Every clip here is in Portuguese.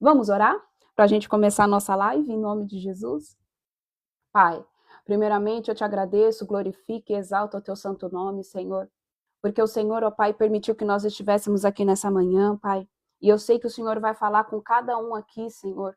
Vamos orar para a gente começar a nossa live em nome de Jesus? Pai, primeiramente eu te agradeço, glorifico e exalto o teu santo nome, Senhor, porque o Senhor, ó Pai, permitiu que nós estivéssemos aqui nessa manhã, Pai, e eu sei que o Senhor vai falar com cada um aqui, Senhor,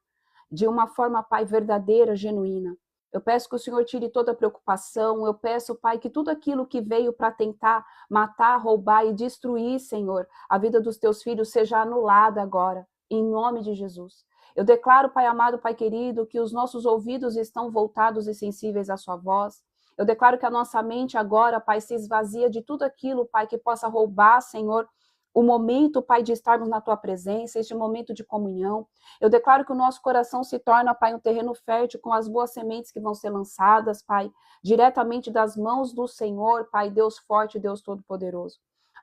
de uma forma, Pai, verdadeira, genuína. Eu peço que o Senhor tire toda a preocupação, eu peço, Pai, que tudo aquilo que veio para tentar matar, roubar e destruir, Senhor, a vida dos teus filhos seja anulada agora, em nome de Jesus. Eu declaro, Pai amado, Pai querido, que os nossos ouvidos estão voltados e sensíveis à sua voz. Eu declaro que a nossa mente agora, Pai, se esvazia de tudo aquilo, Pai, que possa roubar, Senhor, o momento, Pai, de estarmos na tua presença, este momento de comunhão. Eu declaro que o nosso coração se torna, Pai, um terreno fértil com as boas sementes que vão ser lançadas, Pai, diretamente das mãos do Senhor, Pai, Deus forte, Deus todo-poderoso.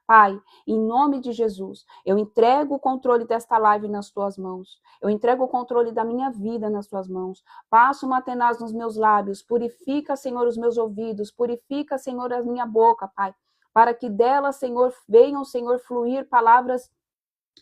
Pai, em nome de Jesus, eu entrego o controle desta live nas tuas mãos. Eu entrego o controle da minha vida nas tuas mãos. Passa uma tenaz nos meus lábios. Purifica, Senhor, os meus ouvidos. Purifica, Senhor, a minha boca, Pai. Para que dela, Senhor, venham, Senhor, fluir palavras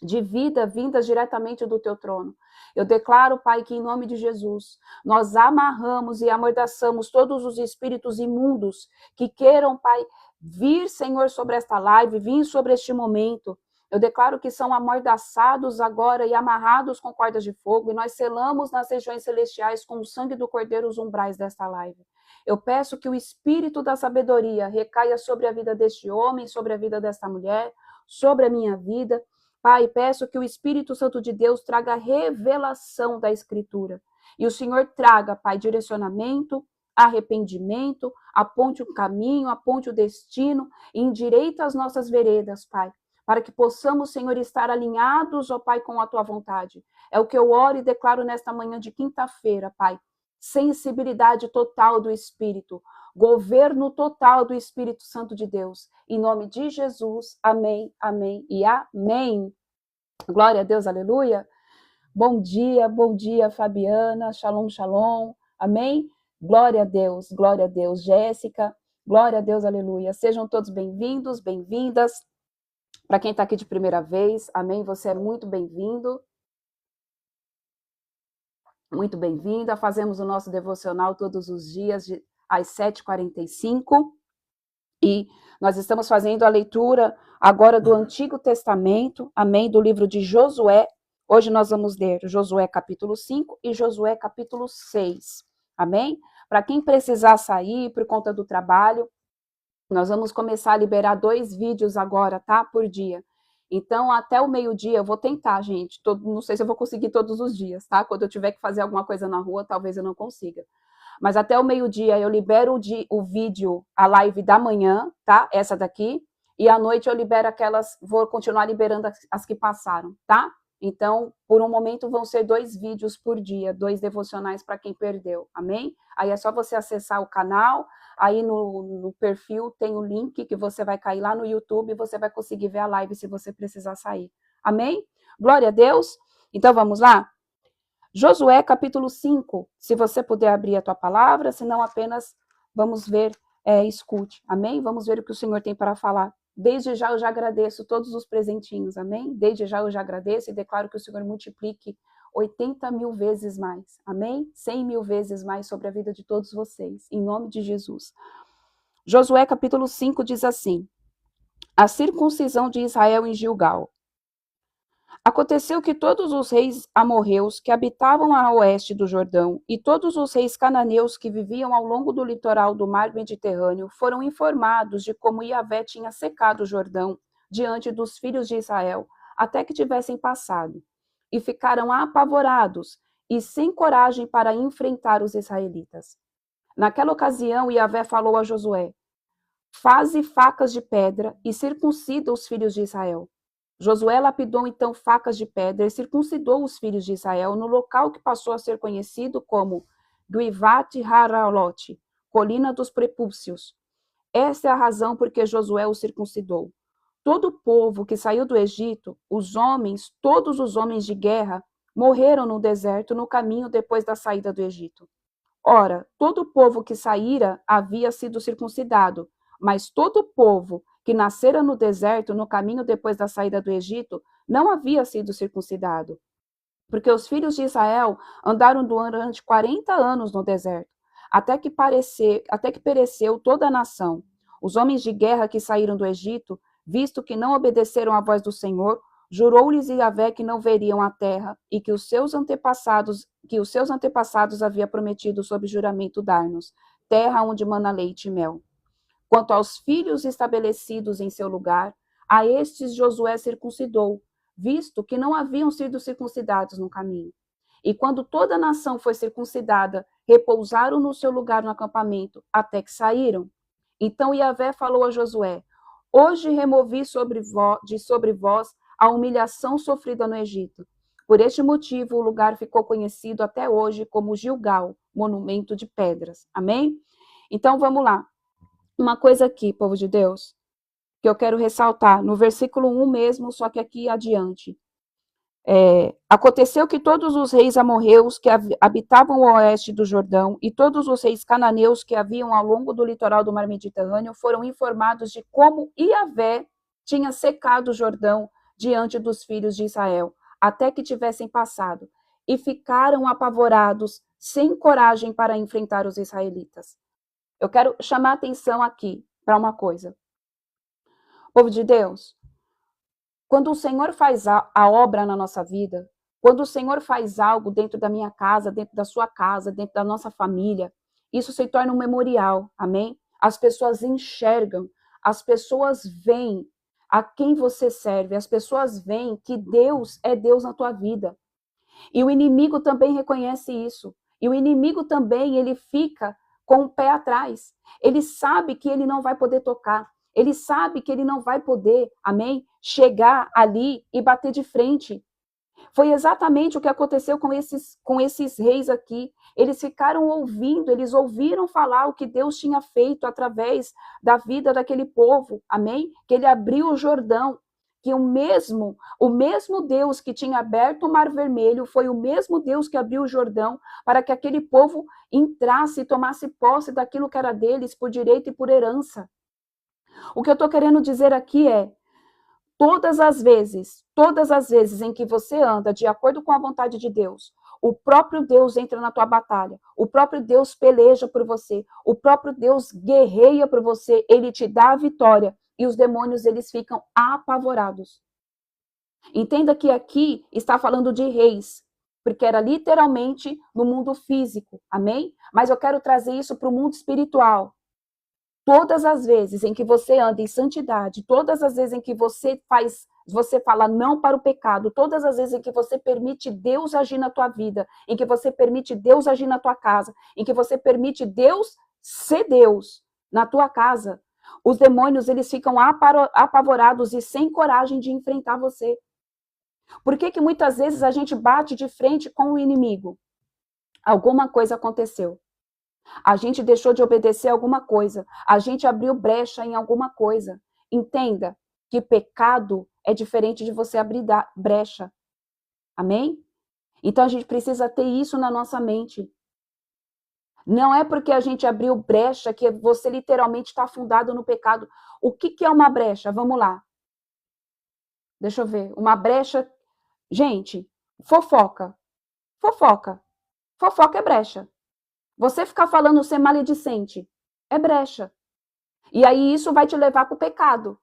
de vida vindas diretamente do teu trono. Eu declaro, Pai, que em nome de Jesus, nós amarramos e amordaçamos todos os espíritos imundos que queiram, Pai, vir, Senhor, sobre esta live, vir sobre este momento. Eu declaro que são amordaçados agora e amarrados com cordas de fogo, e nós selamos nas regiões celestiais com o sangue do Cordeiro os umbrais desta live. Eu peço que o espírito da sabedoria recaia sobre a vida deste homem, sobre a vida desta mulher, sobre a minha vida. Pai, peço que o Espírito Santo de Deus traga revelação da Escritura. E o Senhor traga, Pai, direcionamento, arrependimento, aponte o caminho, aponte o destino e endireita as nossas veredas, Pai, para que possamos, Senhor, estar alinhados, ó Pai, com a Tua vontade. É o que eu oro e declaro nesta manhã de quinta-feira, Pai. Sensibilidade total do Espírito, governo total do Espírito Santo de Deus. Em nome de Jesus, amém, amém e amém. Glória a Deus, aleluia. Bom dia, Fabiana, shalom, shalom, amém? Glória a Deus, Jéssica, glória a Deus, aleluia. Sejam todos bem-vindos, bem-vindas. Para quem está aqui de primeira vez, amém? Você é muito bem-vindo. Muito bem-vinda. Fazemos o nosso devocional todos os dias, às 7h45. E nós estamos fazendo a leitura agora do Antigo Testamento, amém? Do livro de Josué. Hoje nós vamos ler Josué capítulo 5 e Josué capítulo 6, amém? Para quem precisar sair por conta do trabalho, nós vamos começar a liberar 2 vídeos agora, tá? Por dia. Então, até o meio-dia, eu vou tentar, gente. Não sei se eu vou conseguir todos os dias, tá? Quando eu tiver que fazer alguma coisa na rua, talvez eu não consiga. Mas até o meio-dia eu libero o vídeo, a live da manhã, tá? Essa daqui. E à noite eu libero aquelas, vou continuar liberando as que passaram, tá? Então, por um momento, vão ser 2 vídeos por dia, 2 devocionais para quem perdeu, amém? Aí é só você acessar o canal, aí no perfil tem o link que você vai cair lá no YouTube e você vai conseguir ver a live se você precisar sair, amém? Glória a Deus. Então, vamos lá? Josué, capítulo 5, se você puder abrir a tua palavra, senão apenas vamos ver, escute, amém? Vamos ver o que o Senhor tem para falar. Desde já eu já agradeço todos os presentinhos, amém? Desde já eu já agradeço e declaro que o Senhor multiplique 80.000 vezes mais, amém? 100.000 vezes mais sobre a vida de todos vocês, em nome de Jesus. Josué, capítulo 5, diz assim: a circuncisão de Israel em Gilgal. Aconteceu que todos os reis amorreus que habitavam a oeste do Jordão e todos os reis cananeus que viviam ao longo do litoral do mar Mediterrâneo foram informados de como Yahvé tinha secado o Jordão diante dos filhos de Israel, até que tivessem passado, e ficaram apavorados e sem coragem para enfrentar os israelitas. Naquela ocasião, Yahvé falou a Josué: faze facas de pedra e circuncida os filhos de Israel. Josué lapidou então facas de pedra e circuncidou os filhos de Israel no local que passou a ser conhecido como Guivat Haralote, colina dos prepúcios. Esta é a razão por que Josué os circuncidou. Todo o povo que saiu do Egito, os homens, todos os homens de guerra, morreram no deserto no caminho depois da saída do Egito. Ora, todo o povo que saíra havia sido circuncidado, mas todo o povo que nascera no deserto, no caminho depois da saída do Egito, não havia sido circuncidado. Porque os filhos de Israel andaram durante 40 anos no deserto, até que pereceu toda a nação. Os homens de guerra que saíram do Egito, visto que não obedeceram à voz do Senhor, jurou-lhes Yahvé que não veriam a terra e que os seus antepassados havia prometido sob juramento dar-nos, terra onde mana leite e mel. Quanto aos filhos estabelecidos em seu lugar, a estes Josué circuncidou, visto que não haviam sido circuncidados no caminho. E quando toda a nação foi circuncidada, repousaram no seu lugar no acampamento, até que saíram. Então Yahvé falou a Josué: Hoje removi sobre vós a humilhação sofrida no Egito. Por este motivo, o lugar ficou conhecido até hoje como Gilgal, monumento de pedras. Amém? Então vamos lá. Uma coisa aqui, povo de Deus, que eu quero ressaltar, no versículo 1 mesmo, só que aqui adiante. Aconteceu que todos os reis amorreus que habitavam o oeste do Jordão e todos os reis cananeus que haviam ao longo do litoral do mar Mediterrâneo foram informados de como Yahvé tinha secado o Jordão diante dos filhos de Israel, até que tivessem passado, e ficaram apavorados, sem coragem para enfrentar os israelitas. Eu quero chamar a atenção aqui para uma coisa. Povo de Deus, quando o Senhor faz a obra na nossa vida, quando o Senhor faz algo dentro da minha casa, dentro da sua casa, dentro da nossa família, isso se torna um memorial, amém? As pessoas enxergam, as pessoas veem a quem você serve, as pessoas veem que Deus é Deus na tua vida. E o inimigo também reconhece isso. E o inimigo também, ele fica com o pé atrás. Ele sabe que ele não vai poder tocar. Ele sabe que ele não vai poder, amém, chegar ali e bater de frente. Foi exatamente o que aconteceu com esses reis aqui. Eles ficaram ouvindo, eles ouviram falar o que Deus tinha feito através da vida daquele povo, amém? Que ele abriu o Jordão, que o mesmo Deus que tinha aberto o Mar Vermelho foi o mesmo Deus que abriu o Jordão para que aquele povo entrasse e tomasse posse daquilo que era deles por direito e por herança. O que eu estou querendo dizer aqui é, todas as vezes em que você anda de acordo com a vontade de Deus, o próprio Deus entra na tua batalha, o próprio Deus peleja por você, o próprio Deus guerreia por você, ele te dá a vitória e os demônios eles ficam apavorados. Entenda que aqui está falando de reis, porque era literalmente no mundo físico, amém? Mas eu quero trazer isso para o mundo espiritual. Todas as vezes em que você anda em santidade, todas as vezes em que você fala não para o pecado, todas as vezes em que você permite Deus agir na tua vida, em que você permite Deus agir na tua casa, em que você permite Deus ser Deus na tua casa, os demônios eles ficam apavorados e sem coragem de enfrentar você. Por que muitas vezes a gente bate de frente com o inimigo? Alguma coisa aconteceu. A gente deixou de obedecer alguma coisa. A gente abriu brecha em alguma coisa. Entenda que pecado é diferente de você abrir brecha. Amém? Então a gente precisa ter isso na nossa mente. Não é porque a gente abriu brecha que você literalmente está afundado no pecado. O que é uma brecha? Vamos lá. Deixa eu ver. Uma brecha... Gente, fofoca. Fofoca. Fofoca é brecha. Você ficar falando ser maledicente é brecha. E aí isso vai te levar para o pecado.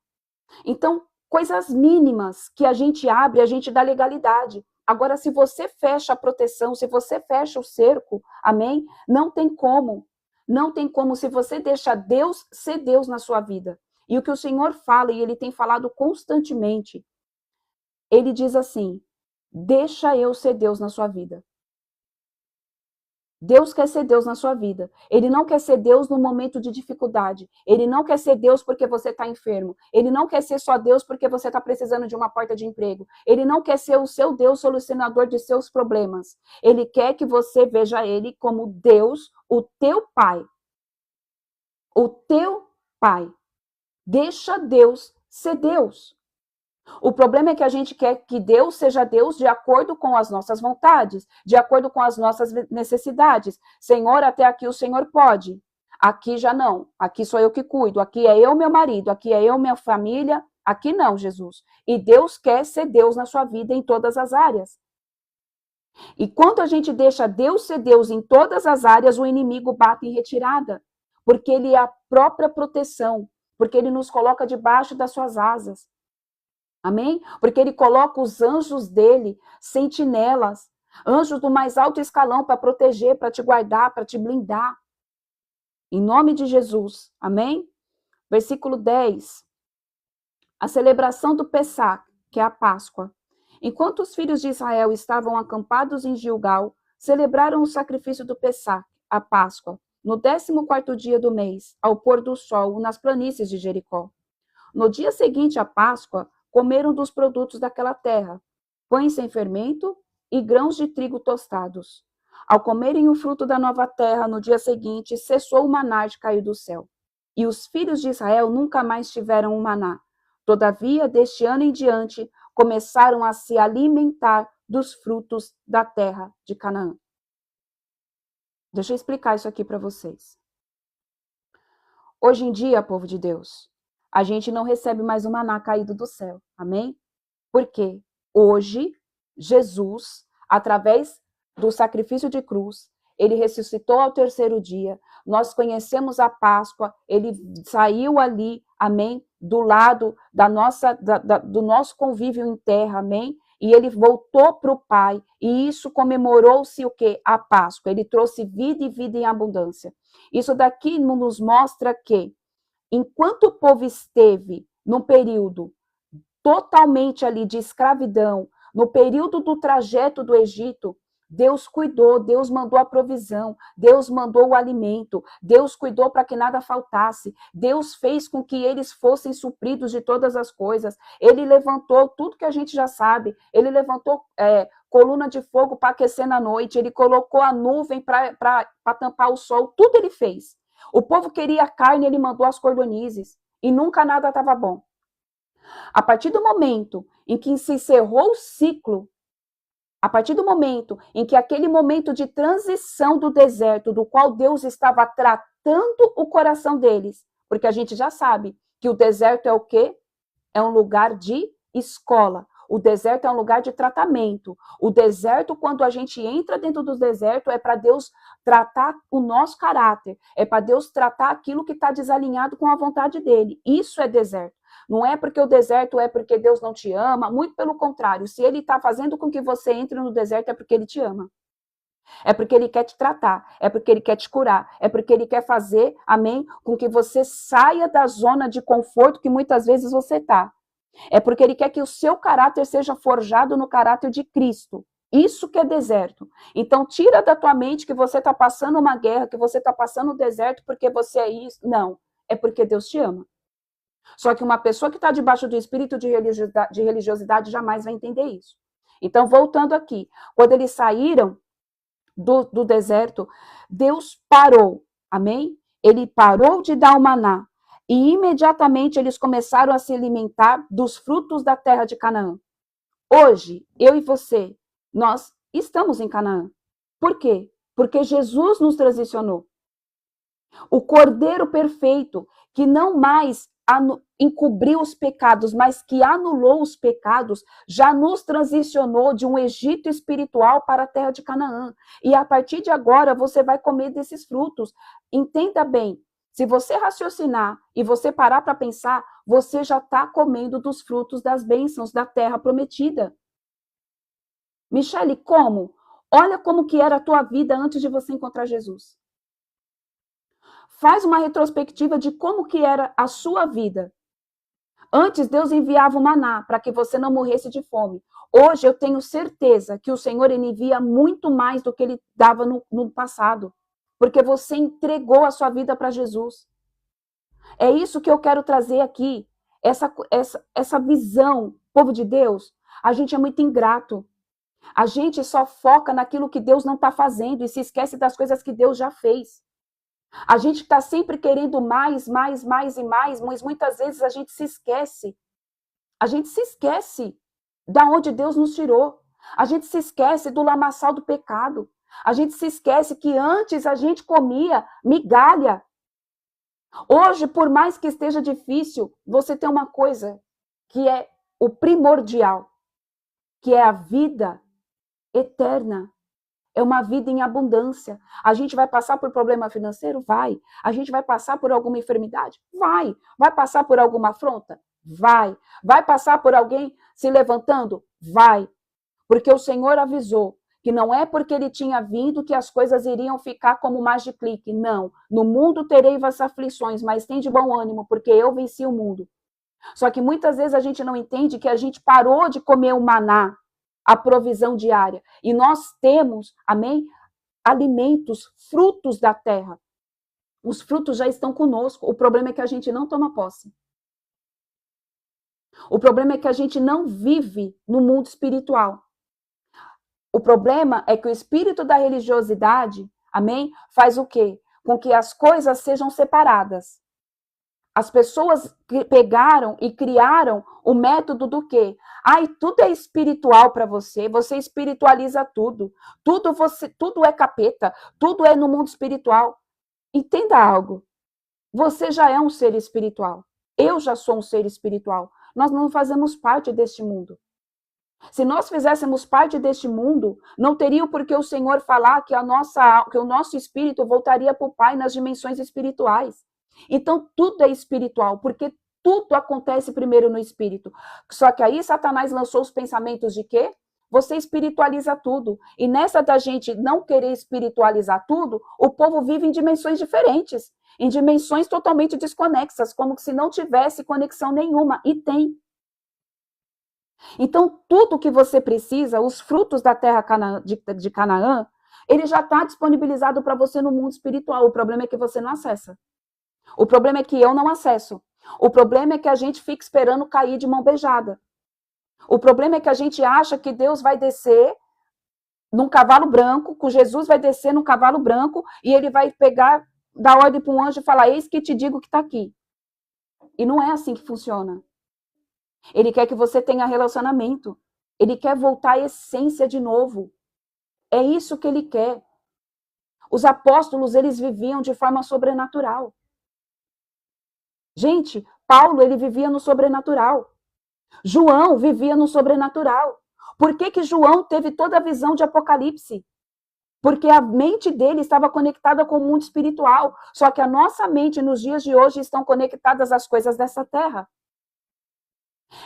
Então, coisas mínimas que a gente abre, a gente dá legalidade. Agora, se você fecha a proteção, se você fecha o cerco, amém? Não tem como. Não tem como se você deixa Deus ser Deus na sua vida. E o que o Senhor fala, e Ele tem falado constantemente, Ele diz assim, deixa eu ser Deus na sua vida. Deus quer ser Deus na sua vida. Ele não quer ser Deus no momento de dificuldade. Ele não quer ser Deus porque você está enfermo. Ele não quer ser só Deus porque você está precisando de uma porta de emprego. Ele não quer ser o seu Deus solucionador de seus problemas. Ele quer que você veja Ele como Deus, o teu Pai. O teu Pai. Deixa Deus ser Deus. O problema é que a gente quer que Deus seja Deus de acordo com as nossas vontades, de acordo com as nossas necessidades. Senhor, até aqui o Senhor pode. Aqui já não. Aqui sou eu que cuido. Aqui é eu, meu marido. Aqui é eu, minha família. Aqui não, Jesus. E Deus quer ser Deus na sua vida em todas as áreas. E quando a gente deixa Deus ser Deus em todas as áreas, o inimigo bate em retirada, porque ele é a própria proteção, porque ele nos coloca debaixo das suas asas. Amém? Porque ele coloca os anjos dele, sentinelas, anjos do mais alto escalão para proteger, para te guardar, para te blindar. Em nome de Jesus. Amém? Versículo 10. A celebração do Pessach, que é a Páscoa. Enquanto os filhos de Israel estavam acampados em Gilgal, celebraram o sacrifício do Pessach, a Páscoa, no 14º dia do mês, ao pôr do sol, nas planícies de Jericó. No dia seguinte à Páscoa, comeram dos produtos daquela terra, pães sem fermento e grãos de trigo tostados. Ao comerem o fruto da nova terra, no dia seguinte, cessou o maná de cair do céu. E os filhos de Israel nunca mais tiveram o maná. Todavia, deste ano em diante, começaram a se alimentar dos frutos da terra de Canaã. Deixa eu explicar isso aqui para vocês. Hoje em dia, povo de Deus, a gente não recebe mais o maná caído do céu. Amém? Porque hoje, Jesus, através do sacrifício de cruz, ele ressuscitou ao 3º dia, nós conhecemos a Páscoa, ele saiu ali, amém, do lado do nosso convívio em terra, amém, e ele voltou para o Pai, e isso comemorou-se o quê? A Páscoa, ele trouxe vida e vida em abundância. Isso daqui nos mostra que, enquanto o povo esteve num período totalmente ali de escravidão, no período do trajeto do Egito, Deus cuidou, Deus mandou a provisão, Deus mandou o alimento, Deus cuidou para que nada faltasse, Deus fez com que eles fossem supridos de todas as coisas, ele levantou tudo que a gente já sabe, ele levantou coluna de fogo para aquecer na noite, ele colocou a nuvem para tampar o sol, tudo ele fez. O povo queria carne, ele mandou as cordonizes, e nunca nada estava bom. A partir do momento em que se encerrou o ciclo, a partir do momento em que aquele momento de transição do deserto, do qual Deus estava tratando o coração deles, porque a gente já sabe que o deserto é o quê? É um lugar de escola. O deserto é um lugar de tratamento. O deserto, quando a gente entra dentro do deserto, é para Deus tratar o nosso caráter. É para Deus tratar aquilo que está desalinhado com a vontade dele. Isso é deserto. Não é porque o deserto é porque Deus não te ama, muito pelo contrário. Se ele está fazendo com que você entre no deserto, é porque ele te ama. É porque ele quer te tratar, é porque ele quer te curar, é porque ele quer fazer, amém, com que você saia da zona de conforto que muitas vezes você está. É porque ele quer que o seu caráter seja forjado no caráter de Cristo. Isso que é deserto. Então, tira da tua mente que você está passando uma guerra, que você está passando um deserto porque você é isso. Não, é porque Deus te ama. Só que uma pessoa que está debaixo do espírito de religiosidade jamais vai entender isso. Então, voltando aqui, quando eles saíram do deserto, Deus parou, amém? Ele parou de dar o maná e imediatamente eles começaram a se alimentar dos frutos da terra de Canaã. Hoje, eu e você, nós estamos em Canaã. Por quê? Porque Jesus nos transicionou. O Cordeiro perfeito, que não mais encobriu os pecados, mas que anulou os pecados, já nos transicionou de um Egito espiritual para a terra de Canaã. E a partir de agora, você vai comer desses frutos. Entenda bem, se você raciocinar e você parar para pensar, você já está comendo dos frutos das bênçãos da terra prometida. Michele, como? Olha como que era a tua vida antes de você encontrar Jesus. Faz uma retrospectiva de como que era a sua vida. Antes, Deus enviava o maná para que você não morresse de fome. Hoje, eu tenho certeza que o Senhor envia muito mais do que Ele dava no passado. Porque você entregou a sua vida para Jesus. É isso que eu quero trazer aqui. Essa visão, povo de Deus. A gente é muito ingrato. A gente só foca naquilo que Deus não está fazendo e se esquece das coisas que Deus já fez. A gente está sempre querendo mais, mais, mais e mais, mas muitas vezes a gente se esquece. A gente se esquece da onde Deus nos tirou. A gente se esquece do lamaçal do pecado. A gente se esquece que antes a gente comia migalha. Hoje, por mais que esteja difícil, você tem uma coisa que é o primordial, que é a vida eterna. é uma vida em abundância. A gente vai passar por problema financeiro? Vai. A gente vai passar por alguma enfermidade? Vai. Vai passar por alguma afronta? Vai. Vai passar por alguém se levantando? Vai. Porque o Senhor avisou que não é porque ele tinha vindo que as coisas iriam ficar como magic-click. Não. No mundo terei as aflições, mas tem de bom ânimo, porque eu venci o mundo. Só que muitas vezes a gente não entende que a gente parou de comer o maná, a provisão diária. E nós temos, amém, alimentos, frutos da terra. Os frutos já estão conosco. O problema é que a gente não toma posse. O problema é que a gente não vive no mundo espiritual. O problema é que o espírito da religiosidade, amém, faz o quê? Com que as coisas sejam separadas. As pessoas pegaram e criaram o método do quê? Ai, tudo é espiritual para você, você espiritualiza tudo. Tudo é capeta, tudo é no mundo espiritual. Entenda algo. Você já é um ser espiritual. Eu já sou um ser espiritual. Nós não fazemos parte deste mundo. Se nós fizéssemos parte deste mundo, não teria por que o Senhor falar que o nosso espírito voltaria para o Pai nas dimensões espirituais. Então, tudo é espiritual, porque tudo acontece primeiro no espírito. Só que aí Satanás lançou os pensamentos de quê? Você espiritualiza tudo. E nessa da gente não querer espiritualizar tudo, o povo vive em dimensões diferentes, em dimensões totalmente desconexas, como se não tivesse conexão nenhuma. E tem. Então, tudo que você precisa, os frutos da terra de Canaã, ele já está disponibilizado para você no mundo espiritual. O problema é que você não acessa. O problema é que eu não acesso. O problema é que a gente fica esperando cair de mão beijada. O problema é que a gente acha que Deus vai descer num cavalo branco, que Jesus vai descer num cavalo branco e ele vai pegar, dar ordem para um anjo e falar, eis que te digo que está aqui. E não é assim que funciona. Ele quer que você tenha relacionamento. Ele quer voltar à essência de novo. É isso que ele quer. Os apóstolos, eles viviam de forma sobrenatural. Gente, Paulo, ele vivia no sobrenatural. João vivia no sobrenatural. Por que João teve toda a visão de Apocalipse? Porque a mente dele estava conectada com o mundo espiritual. Só que a nossa mente, nos dias de hoje, estão conectadas às coisas dessa terra.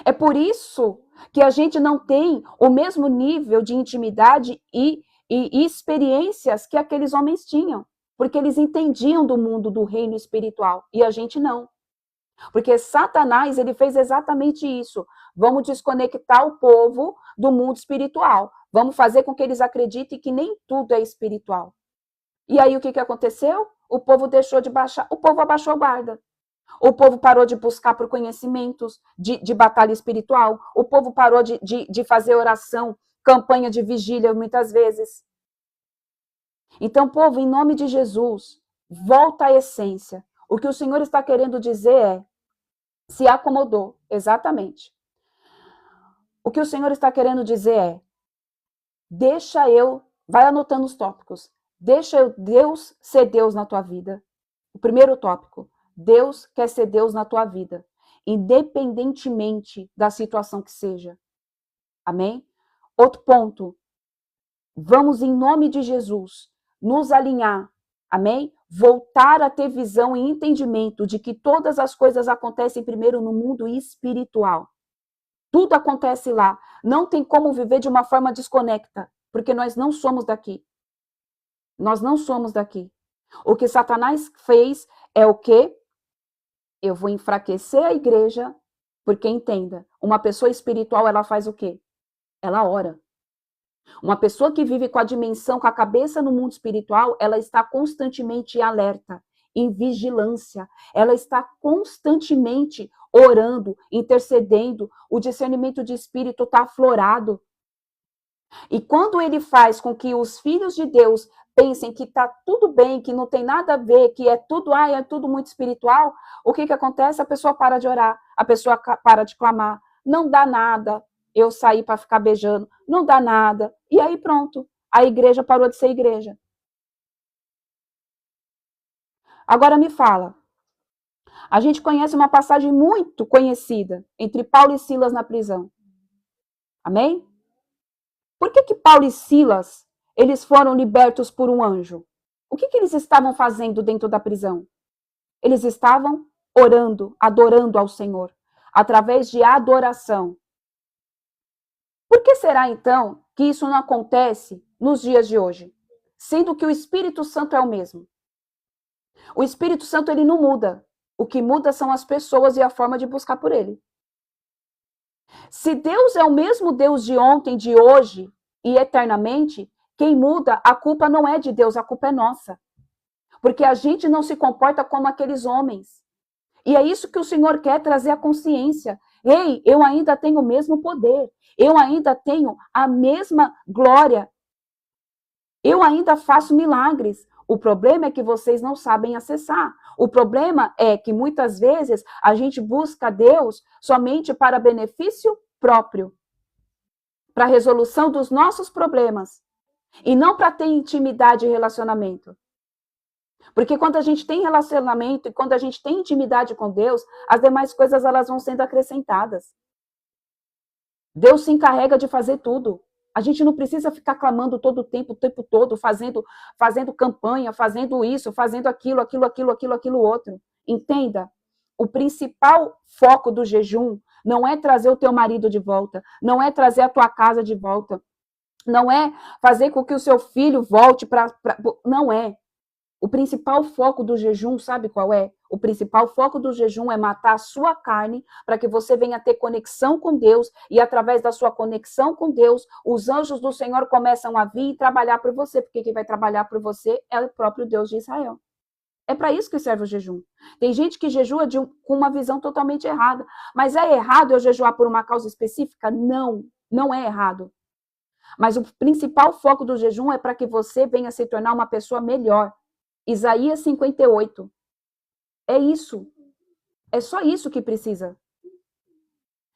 É por isso que a gente não tem o mesmo nível de intimidade e experiências que aqueles homens tinham. Porque eles entendiam do mundo do reino espiritual. E a gente não. Porque Satanás, ele fez exatamente isso. Vamos desconectar o povo do mundo espiritual. Vamos fazer com que eles acreditem que nem tudo é espiritual. E aí o que aconteceu? O povo deixou de baixar, o povo abaixou a guarda. O povo parou de buscar por conhecimentos de batalha espiritual. O povo parou de fazer oração, campanha de vigília muitas vezes. Então, povo, em nome de Jesus, volta à essência. O que o Senhor está querendo dizer é, se acomodou, exatamente. O que o Senhor está querendo dizer é, vai anotando os tópicos, deixa Deus ser Deus na tua vida. O primeiro tópico, Deus quer ser Deus na tua vida, independentemente da situação que seja. Amém? Outro ponto, vamos em nome de Jesus, nos alinhar, amém? Voltar a ter visão e entendimento de que todas as coisas acontecem primeiro no mundo espiritual. Tudo acontece lá. Não tem como viver de uma forma desconecta, porque nós não somos daqui. Nós não somos daqui. O que Satanás fez é o quê? Eu vou enfraquecer a igreja, porque entenda, uma pessoa espiritual, ela faz o quê? Ela ora. Uma pessoa que vive com a dimensão, com a cabeça no mundo espiritual, ela está constantemente em alerta, em vigilância. Ela está constantemente orando, intercedendo. O discernimento de espírito está aflorado. E quando ele faz com que os filhos de Deus pensem que está tudo bem, que não tem nada a ver, que é tudo muito espiritual, o que acontece? A pessoa para de orar, a pessoa para de clamar. Não dá nada eu sair para ficar beijando, não dá nada. E aí pronto, a igreja parou de ser igreja. Agora me fala, a gente conhece uma passagem muito conhecida entre Paulo e Silas na prisão. Amém? Por que Paulo e Silas, eles foram libertos por um anjo? O que eles estavam fazendo dentro da prisão? Eles estavam orando, adorando ao Senhor, através de adoração. Por que será, então, que isso não acontece nos dias de hoje? Sendo que o Espírito Santo é o mesmo. O Espírito Santo, ele não muda. O que muda são as pessoas e a forma de buscar por ele. Se Deus é o mesmo Deus de ontem, de hoje e eternamente, quem muda, a culpa não é de Deus, a culpa é nossa. Porque a gente não se comporta como aqueles homens. E é isso que o Senhor quer trazer à consciência. Ei, eu ainda tenho o mesmo poder. Eu ainda tenho a mesma glória. Eu ainda faço milagres. O problema é que vocês não sabem acessar. O problema é que muitas vezes a gente busca Deus somente para benefício próprio, para resolução dos nossos problemas, e não para ter intimidade e relacionamento. Porque quando a gente tem relacionamento e quando a gente tem intimidade com Deus, as demais coisas elas vão sendo acrescentadas. Deus se encarrega de fazer tudo. A gente não precisa ficar clamando todo o tempo todo, fazendo campanha, fazendo isso, fazendo aquilo outro. Entenda, o principal foco do jejum não é trazer o teu marido de volta, não é trazer a tua casa de volta, não é fazer com que o seu filho volte não é. O principal foco do jejum, sabe qual é? O principal foco do jejum é matar a sua carne para que você venha ter conexão com Deus e através da sua conexão com Deus, os anjos do Senhor começam a vir e trabalhar por você, porque quem vai trabalhar por você é o próprio Deus de Israel. É para isso que serve o jejum. Tem gente que jejua com uma visão totalmente errada. Mas é errado eu jejuar por uma causa específica? Não, não é errado. Mas o principal foco do jejum é para que você venha se tornar uma pessoa melhor. Isaías 58. É isso. É só isso que precisa.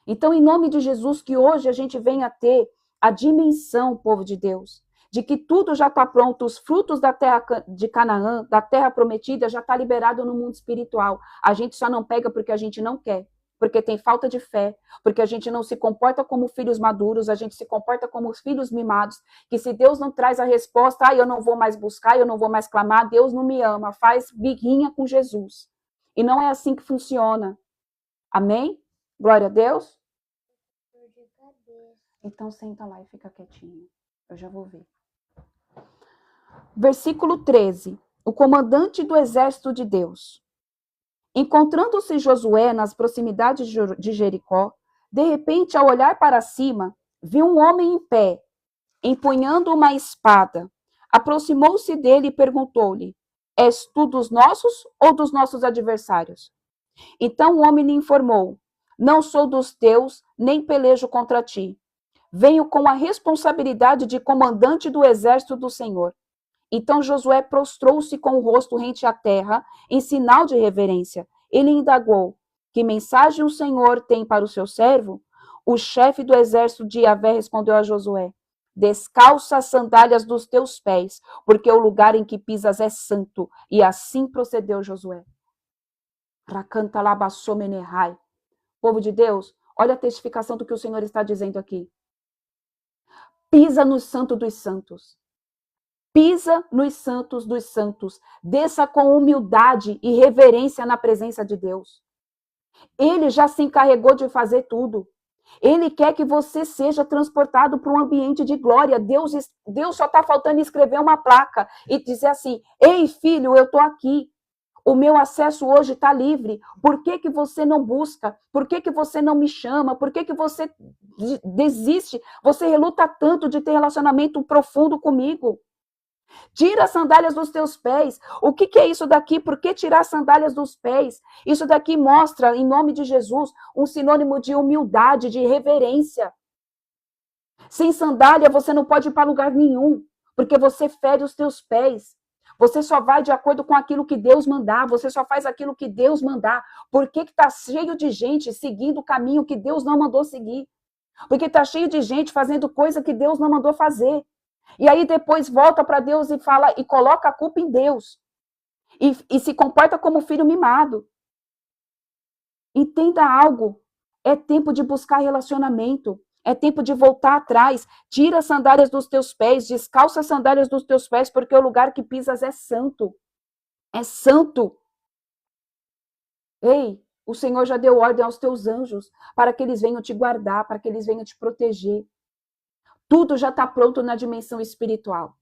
Então, em nome de Jesus, que hoje a gente venha ter a dimensão, povo de Deus, de que tudo já está pronto, os frutos da terra de Canaã, da terra prometida, já está liberado no mundo espiritual. A gente só não pega porque a gente não quer, porque tem falta de fé, porque a gente não se comporta como filhos maduros, a gente se comporta como os filhos mimados, que se Deus não traz a resposta, eu não vou mais buscar, eu não vou mais clamar, Deus não me ama, faz birrinha com Jesus. E não é assim que funciona. Amém? Glória a Deus? Então senta lá e fica quietinho. Eu já vou ver. Versículo 13. O comandante do exército de Deus. Encontrando-se Josué nas proximidades de Jericó, de repente, ao olhar para cima, viu um homem em pé, empunhando uma espada. Aproximou-se dele e perguntou-lhe: És tu dos nossos ou dos nossos adversários? Então o homem lhe informou: Não sou dos teus, nem pelejo contra ti. Venho com a responsabilidade de comandante do exército do Senhor. Então Josué prostrou-se com o rosto rente à terra, em sinal de reverência. Ele indagou: Que mensagem o Senhor tem para o seu servo? O chefe do exército de Javé respondeu a Josué: Descalça as sandálias dos teus pés, porque o lugar em que pisas é santo. E assim procedeu Josué. Rakantalabasomenehai. Povo de Deus, olha a testificação do que o Senhor está dizendo aqui. Pisa no santo dos santos. Pisa nos santos dos santos. Desça com humildade e reverência na presença de Deus. Ele já se encarregou de fazer tudo. Ele quer que você seja transportado para um ambiente de glória. Deus só está faltando escrever uma placa e dizer assim: Ei, filho, eu estou aqui. O meu acesso hoje está livre. Por que você não busca? Por que você não me chama? Por que você desiste? Você reluta tanto de ter relacionamento profundo comigo. Tira as sandálias dos teus pés. O que é isso daqui? Por que tirar as sandálias dos pés? Isso daqui mostra, em nome de Jesus, um sinônimo de humildade, de reverência. Sem sandália, você não pode ir para lugar nenhum, porque você fere os teus pés. Você só vai de acordo com aquilo que Deus mandar. Você só faz aquilo que Deus mandar. Por que está cheio de gente seguindo o caminho que Deus não mandou seguir? Porque está cheio de gente fazendo coisa que Deus não mandou fazer. E aí depois volta para Deus e fala e coloca a culpa em Deus. E se comporta como filho mimado. Entenda algo. É tempo de buscar relacionamento. É tempo de voltar atrás. Tira as sandálias dos teus pés, descalça as sandálias dos teus pés, porque o lugar que pisas é santo. É santo. Ei, o Senhor já deu ordem aos teus anjos para que eles venham te guardar, para que eles venham te proteger. Tudo já está pronto na dimensão espiritual.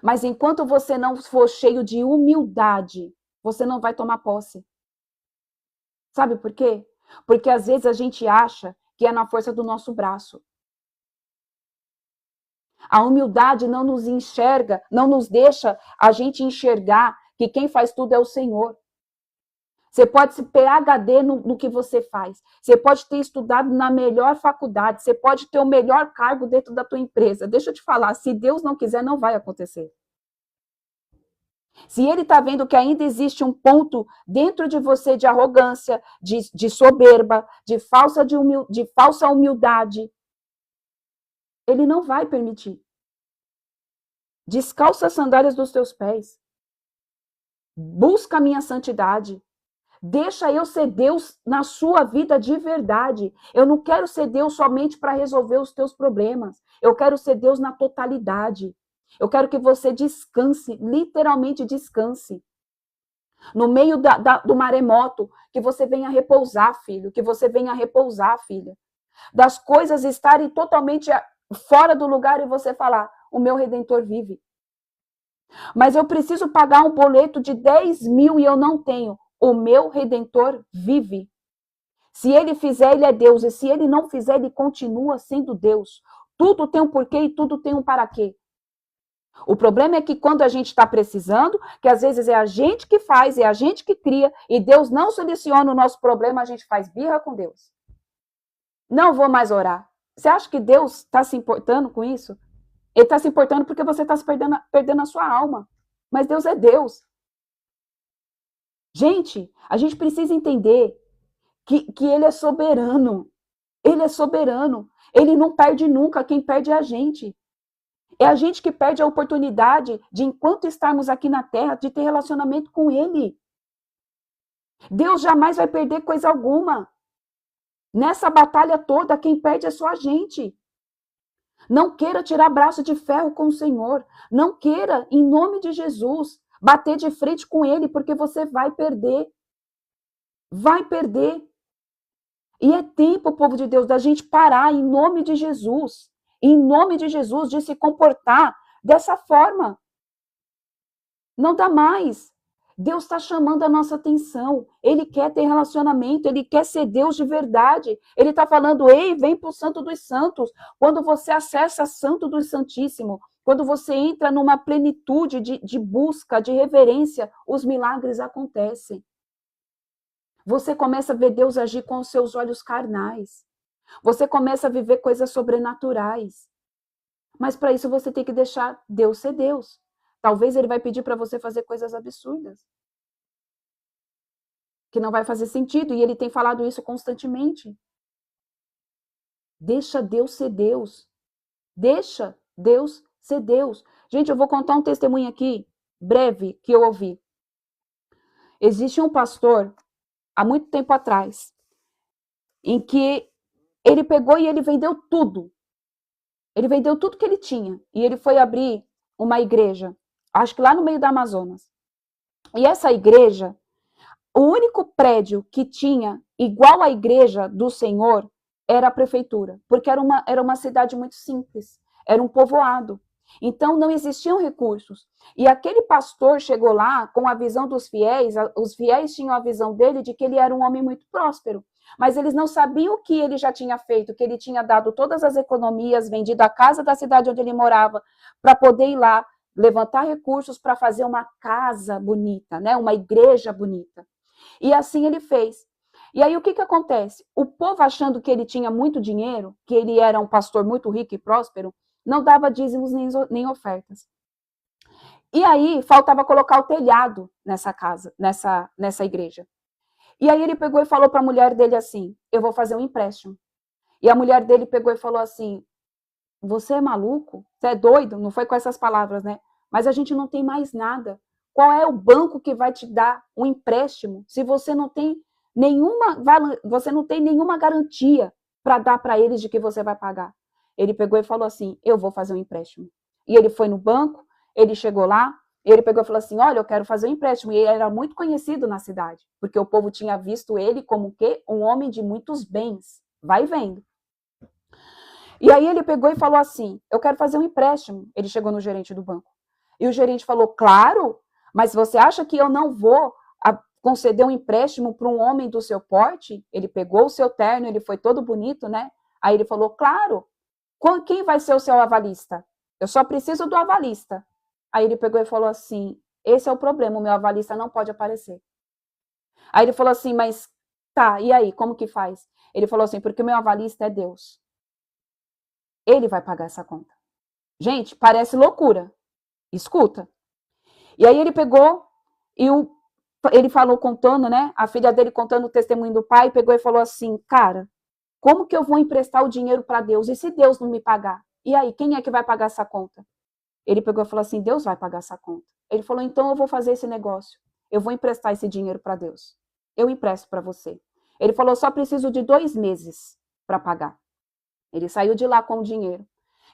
Mas enquanto você não for cheio de humildade, você não vai tomar posse. Sabe por quê? Porque às vezes a gente acha que é na força do nosso braço. A humildade não nos enxerga, não nos deixa a gente enxergar que quem faz tudo é o Senhor. Você pode se PhD no que você faz. Você pode ter estudado na melhor faculdade. Você pode ter o melhor cargo dentro da tua empresa. Deixa eu te falar, se Deus não quiser, não vai acontecer. Se ele está vendo que ainda existe um ponto dentro de você de arrogância, de soberba, de falsa humildade, ele não vai permitir. Descalça as sandálias dos teus pés. Busca a minha santidade. Deixa eu ser Deus na sua vida de verdade. Eu não quero ser Deus somente para resolver os teus problemas. Eu quero ser Deus na totalidade. Eu quero que você descanse, literalmente descanse. No meio do maremoto, que você venha repousar, filho. Que você venha repousar, filha. Das coisas estarem totalmente fora do lugar e você falar, o meu Redentor vive. Mas eu preciso pagar um boleto de 10 mil e eu não tenho. O meu Redentor vive. Se ele fizer, ele é Deus. E se ele não fizer, ele continua sendo Deus. Tudo tem um porquê e tudo tem um para quê. O problema é que quando a gente está precisando, que às vezes é a gente que faz, é a gente que cria, e Deus não soluciona o nosso problema, a gente faz birra com Deus. Não vou mais orar. Você acha que Deus está se importando com isso? Ele está se importando porque você está perdendo a sua alma. Mas Deus é Deus. Gente, a gente precisa entender que ele é soberano. Ele é soberano. Ele não perde nunca. Quem perde é a gente. É a gente que perde a oportunidade de, enquanto estarmos aqui na Terra, de ter relacionamento com ele. Deus jamais vai perder coisa alguma. Nessa batalha toda, quem perde é só a gente. Não queira tirar braço de ferro com o Senhor. Não queira, em nome de Jesus, bater de frente com ele, porque você vai perder. Vai perder. E é tempo, povo de Deus, da gente parar em nome de Jesus. Em nome de Jesus, de se comportar dessa forma. Não dá mais. Deus está chamando a nossa atenção. Ele quer ter relacionamento, ele quer ser Deus de verdade. Ele está falando, ei, vem para o Santo dos Santos. Quando você acessa Santo dos Santíssimo, quando você entra numa plenitude de busca, de reverência, os milagres acontecem. Você começa a ver Deus agir com os seus olhos carnais. Você começa a viver coisas sobrenaturais. Mas para isso você tem que deixar Deus ser Deus. Talvez ele vai pedir para você fazer coisas absurdas. Que não vai fazer sentido. E ele tem falado isso constantemente. Deixa Deus ser Deus. Deixa Deus ser Deus. Gente, eu vou contar um testemunho aqui, breve, que eu ouvi. Existe um pastor, há muito tempo atrás, em que ele pegou e ele vendeu tudo. Ele vendeu tudo que ele tinha. E ele foi abrir uma igreja, acho que lá no meio da Amazonas. E essa igreja, o único prédio que tinha igual à igreja do Senhor era a prefeitura, porque era uma cidade muito simples, era um povoado. Então não existiam recursos. E aquele pastor chegou lá com a visão dos fiéis, os fiéis tinham a visão dele de que ele era um homem muito próspero. Mas eles não sabiam o que ele já tinha feito, que ele tinha dado todas as economias, vendido a casa da cidade onde ele morava, para poder ir lá, levantar recursos para fazer uma casa bonita, né? Uma igreja bonita. E assim ele fez. E aí o que acontece? O povo achando que ele tinha muito dinheiro, que ele era um pastor muito rico e próspero, não dava dízimos nem ofertas. E aí faltava colocar o telhado nessa casa, nessa igreja. E aí ele pegou e falou para a mulher dele assim, eu vou fazer um empréstimo. E a mulher dele pegou e falou assim, você é maluco? Você é doido? Não foi com essas palavras, né? Mas a gente não tem mais nada. Qual é o banco que vai te dar um empréstimo se você não tem nenhuma garantia para dar para eles de que você vai pagar? Ele pegou e falou assim, eu vou fazer um empréstimo. E ele foi no banco, ele chegou lá, ele pegou e falou assim, olha, eu quero fazer um empréstimo. E ele era muito conhecido na cidade, porque o povo tinha visto ele como o quê? Um homem de muitos bens. Vai vendo. E aí ele pegou e falou assim, eu quero fazer um empréstimo. Ele chegou no gerente do banco. E o gerente falou, claro, mas você acha que eu não vou conceder um empréstimo para um homem do seu porte? Ele pegou o seu terno, ele foi todo bonito, né? Aí ele falou, claro, quem vai ser o seu avalista? Eu só preciso do avalista. Aí ele pegou e falou assim, esse é o problema, o meu avalista não pode aparecer. Aí ele falou assim, mas tá, e aí, como que faz? Ele falou assim, porque o meu avalista é Deus. Ele vai pagar essa conta. Gente, parece loucura. Escuta. E aí ele pegou e ele falou contando, né? A filha dele contando o testemunho do pai, pegou e falou assim, cara, como que eu vou emprestar o dinheiro para Deus? E se Deus não me pagar? E aí, quem é que vai pagar essa conta? Ele pegou e falou assim, Deus vai pagar essa conta. Ele falou, então eu vou fazer esse negócio. Eu vou emprestar esse dinheiro para Deus. Eu empresto para você. Ele falou, só preciso de 2 meses para pagar. Ele saiu de lá com o dinheiro.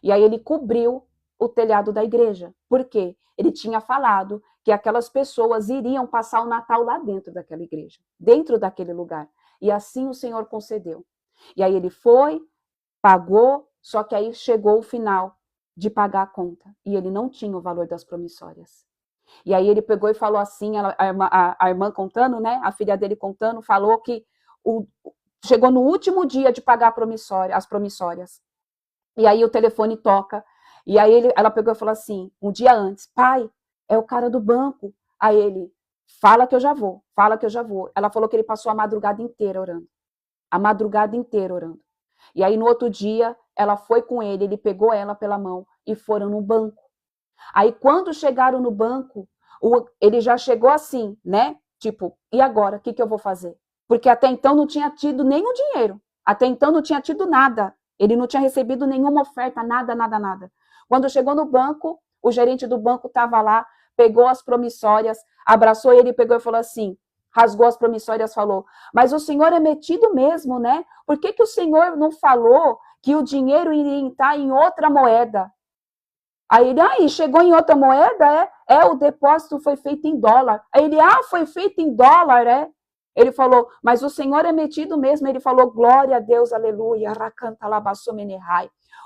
E aí ele cobriu o telhado da igreja. Por quê? Ele tinha falado que aquelas pessoas iriam passar o Natal lá dentro daquela igreja, dentro daquele lugar. E assim o Senhor concedeu. E aí ele foi, pagou, só que aí chegou o final de pagar a conta. E ele não tinha o valor das promissórias. E aí ele pegou e falou assim, a irmã contando, né? A filha dele contando, falou que chegou no último dia de pagar as promissórias. E aí o telefone toca. E aí ela pegou e falou assim, um dia antes, pai, é o cara do banco. Aí ele, fala que eu já vou, fala que eu já vou. Ela falou que ele passou a madrugada inteira orando. A madrugada inteira orando. E aí no outro dia, ela foi com ele pegou ela pela mão e foram no banco. Aí quando chegaram no banco, ele já chegou assim, né? Tipo, e agora? O que eu vou fazer? Porque até então não tinha tido nenhum dinheiro. Até então não tinha tido nada. Ele não tinha recebido nenhuma oferta, nada, nada, nada. Quando chegou no banco, o gerente do banco estava lá, pegou as promissórias, abraçou ele, pegou e falou assim, rasgou as promissórias, falou, mas o senhor é metido mesmo, né? Por que o senhor não falou que o dinheiro iria estar em outra moeda? Aí ele, chegou em outra moeda? O depósito foi feito em dólar. Aí ele, foi feito em dólar, é? Ele falou, mas o Senhor é metido mesmo. Ele falou, glória a Deus, aleluia.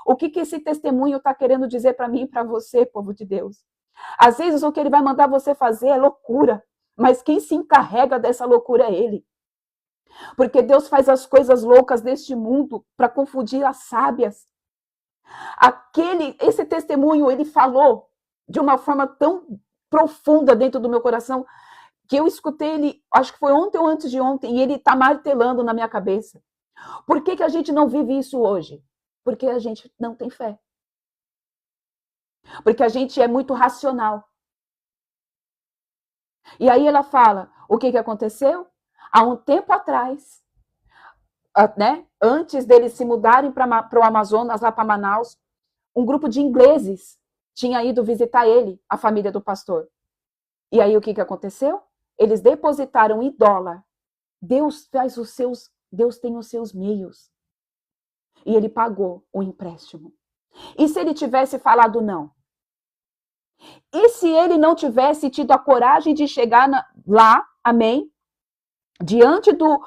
O que esse testemunho está querendo dizer para mim e para você, povo de Deus? Às vezes o que ele vai mandar você fazer é loucura, mas quem se encarrega dessa loucura é ele. Porque Deus faz as coisas loucas deste mundo para confundir as sábias. Esse testemunho, ele falou de uma forma tão profunda dentro do meu coração, que eu escutei ele, acho que foi ontem ou antes de ontem, e ele está martelando na minha cabeça. Por que a gente não vive isso hoje? Porque a gente não tem fé. Porque a gente é muito racional. E aí ela fala, o que aconteceu? Há um tempo atrás, né, antes deles se mudarem para o Amazonas, lá para Manaus, um grupo de ingleses tinha ido visitar ele, a família do pastor. E aí o que aconteceu? Eles depositaram em dólar. Deus tem os seus meios. E ele pagou o empréstimo. E se ele tivesse falado não? E se ele não tivesse tido a coragem de chegar lá, amém? Diante do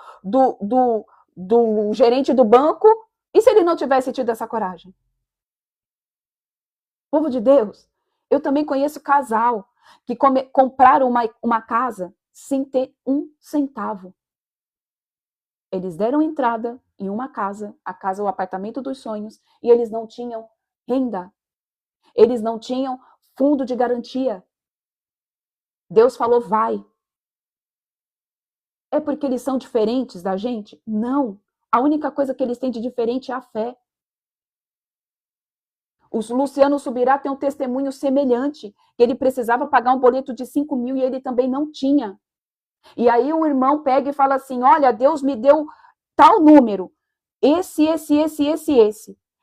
gerente do banco, e se ele não tivesse tido essa coragem? Povo de Deus, eu também conheço casal que compraram uma casa sem ter 1 centavo. Eles deram entrada em uma casa, o apartamento dos sonhos, e eles não tinham renda. Eles não tinham fundo de garantia. Deus falou, vai. É porque eles são diferentes da gente? Não. A única coisa que eles têm de diferente é a fé. O Luciano Subirá tem um testemunho semelhante. Ele precisava pagar um boleto de 5 mil e ele também não tinha. E aí o irmão pega e fala assim, olha, Deus me deu tal número. Esse.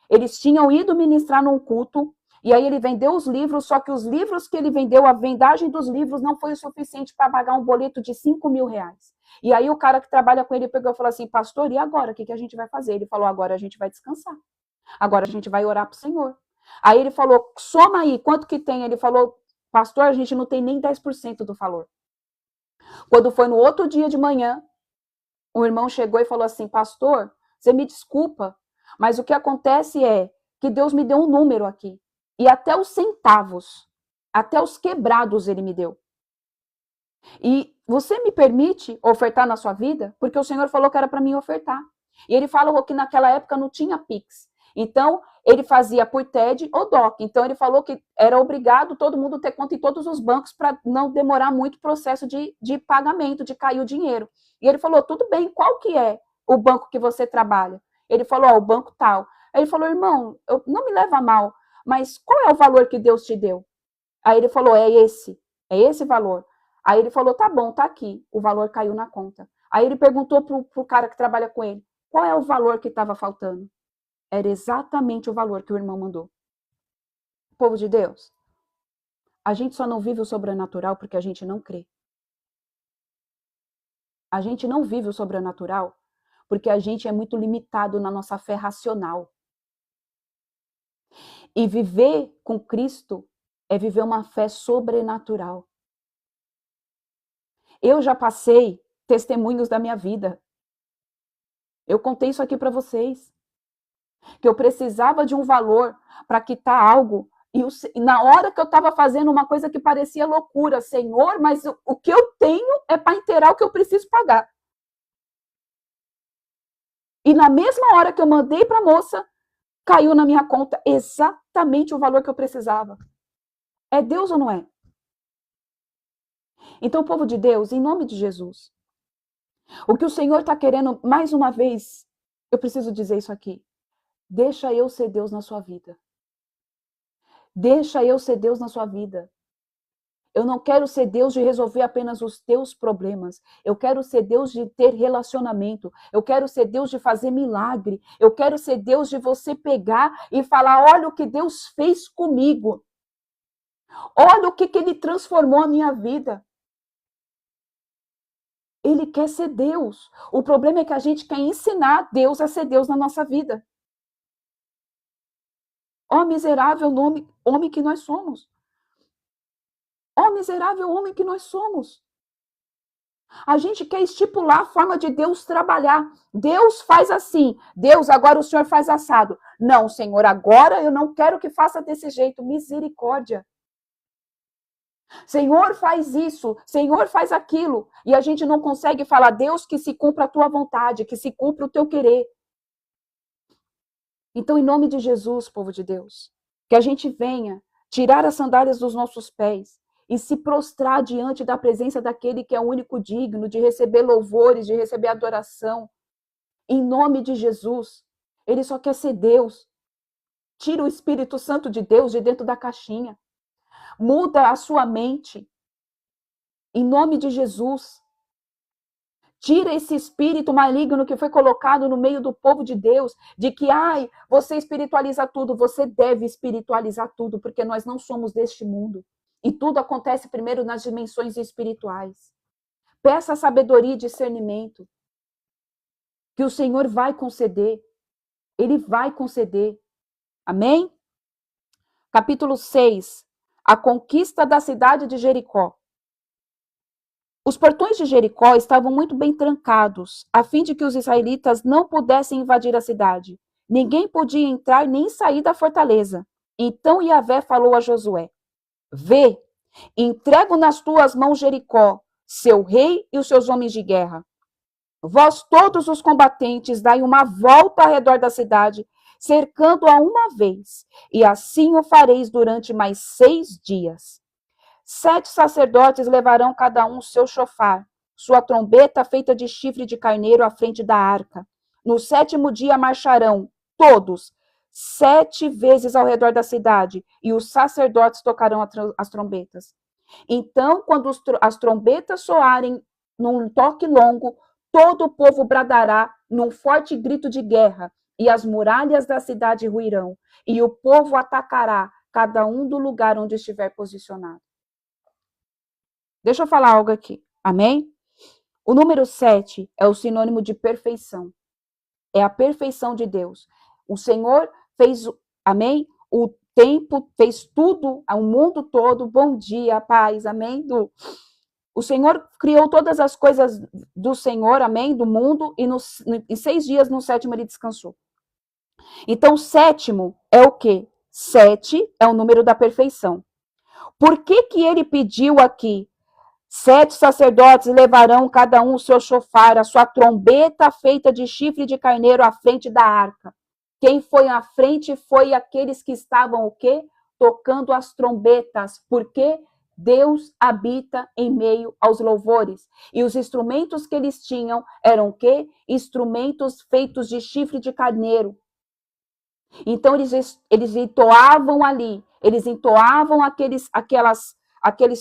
Eles tinham ido ministrar num culto, e aí ele vendeu os livros, só que os livros que ele vendeu, a vendagem dos livros não foi o suficiente para pagar um boleto de 5 mil reais. E aí o cara que trabalha com ele pegou e falou assim, pastor, e agora? O que a gente vai fazer? Ele falou, agora a gente vai descansar. Agora a gente vai orar para o Senhor. Aí ele falou, soma aí, quanto que tem? Ele falou, pastor, a gente não tem nem 10% do valor. Quando foi no outro dia de manhã, o irmão chegou e falou assim, pastor, você me desculpa, mas o que acontece é que Deus me deu um número aqui. E até os centavos, até os quebrados ele me deu. E você me permite ofertar na sua vida? Porque o Senhor falou que era para mim ofertar. E ele falou que naquela época não tinha Pix. Então, ele fazia por TED ou DOC. Então, ele falou que era obrigado todo mundo ter conta em todos os bancos para não demorar muito o processo de pagamento, de cair o dinheiro. E ele falou, tudo bem, qual que é o banco que você trabalha? Ele falou, o banco tal. Aí ele falou, irmão, não me leva a mal, mas qual é o valor que Deus te deu? Aí ele falou, é esse valor. Aí ele falou, tá bom, tá aqui. O valor caiu na conta. Aí ele perguntou pro cara que trabalha com ele, qual é o valor que estava faltando? Era exatamente o valor que o irmão mandou. Povo de Deus, a gente só não vive o sobrenatural porque a gente não crê. A gente não vive o sobrenatural porque a gente é muito limitado na nossa fé racional. E viver com Cristo é viver uma fé sobrenatural. Eu já passei testemunhos da minha vida. Eu contei isso aqui para vocês. Que eu precisava de um valor para quitar algo. E na hora que eu estava fazendo uma coisa que parecia loucura, Senhor, mas o que eu tenho é para inteirar o que eu preciso pagar. E na mesma hora que eu mandei para a moça, caiu na minha conta exatamente o valor que eu precisava. É Deus ou não é? Então, povo de Deus, em nome de Jesus, o que o Senhor está querendo, mais uma vez, eu preciso dizer isso aqui. Deixa eu ser Deus na sua vida. Deixa eu ser Deus na sua vida. Eu não quero ser Deus de resolver apenas os teus problemas. Eu quero ser Deus de ter relacionamento. Eu quero ser Deus de fazer milagre. Eu quero ser Deus de você pegar e falar, olha o que Deus fez comigo. Olha o que Ele transformou a minha vida. Ele quer ser Deus. O problema é que a gente quer ensinar Deus a ser Deus na nossa vida. Ó miserável homem que nós somos. Ó miserável homem que nós somos. A gente quer estipular a forma de Deus trabalhar. Deus faz assim. Deus, agora o Senhor faz assado. Não, Senhor, agora eu não quero que faça desse jeito. Misericórdia. Senhor, faz isso. Senhor, faz aquilo. E a gente não consegue falar, Deus, que se cumpra a tua vontade, que se cumpra o teu querer. Então, em nome de Jesus, povo de Deus, que a gente venha tirar as sandálias dos nossos pés e se prostrar diante da presença daquele que é o único digno de receber louvores, de receber adoração. Em nome de Jesus. Ele só quer ser Deus. Tira o Espírito Santo de Deus de dentro da caixinha. Muda a sua mente. Em nome de Jesus. Tira esse espírito maligno que foi colocado no meio do povo de Deus, de que, você espiritualiza tudo. Você deve espiritualizar tudo, porque nós não somos deste mundo. E tudo acontece primeiro nas dimensões espirituais. Peça sabedoria e discernimento, que o Senhor vai conceder. Ele vai conceder. Amém? Capítulo 6. A conquista da cidade de Jericó. Os portões de Jericó estavam muito bem trancados, a fim de que os israelitas não pudessem invadir a cidade. Ninguém podia entrar nem sair da fortaleza. Então Yahvé falou a Josué: Vê, entrego nas tuas mãos Jericó, seu rei e os seus homens de guerra. Vós todos os combatentes dai uma volta ao redor da cidade, cercando-a uma vez, e assim o fareis durante mais 6 dias. 7 sacerdotes levarão cada um seu chofar, sua trombeta feita de chifre de carneiro à frente da arca. No 7º dia marcharão, todos, 7 vezes ao redor da cidade, e os sacerdotes tocarão as trombetas. Então, quando as trombetas soarem num toque longo, todo o povo bradará num forte grito de guerra, e as muralhas da cidade ruirão, e o povo atacará, cada um do lugar onde estiver posicionado. Deixa eu falar algo aqui, amém? O número 7 é o sinônimo de perfeição. É a perfeição de Deus. O Senhor fez, amém? O tempo fez tudo, o mundo todo, bom dia, paz, amém? O Senhor criou todas as coisas do Senhor, amém? Do mundo, e em 6 dias, no 7º, ele descansou. Então, o 7º é o quê? 7 é o número da perfeição. Por que ele pediu aqui? 7 sacerdotes levarão cada um o seu chofar, a sua trombeta feita de chifre de carneiro à frente da arca. Quem foi à frente foi aqueles que estavam o quê? Tocando as trombetas, porque Deus habita em meio aos louvores. E os instrumentos que eles tinham eram o quê? Instrumentos feitos de chifre de carneiro. Então eles entoavam ali, eles entoavam aqueles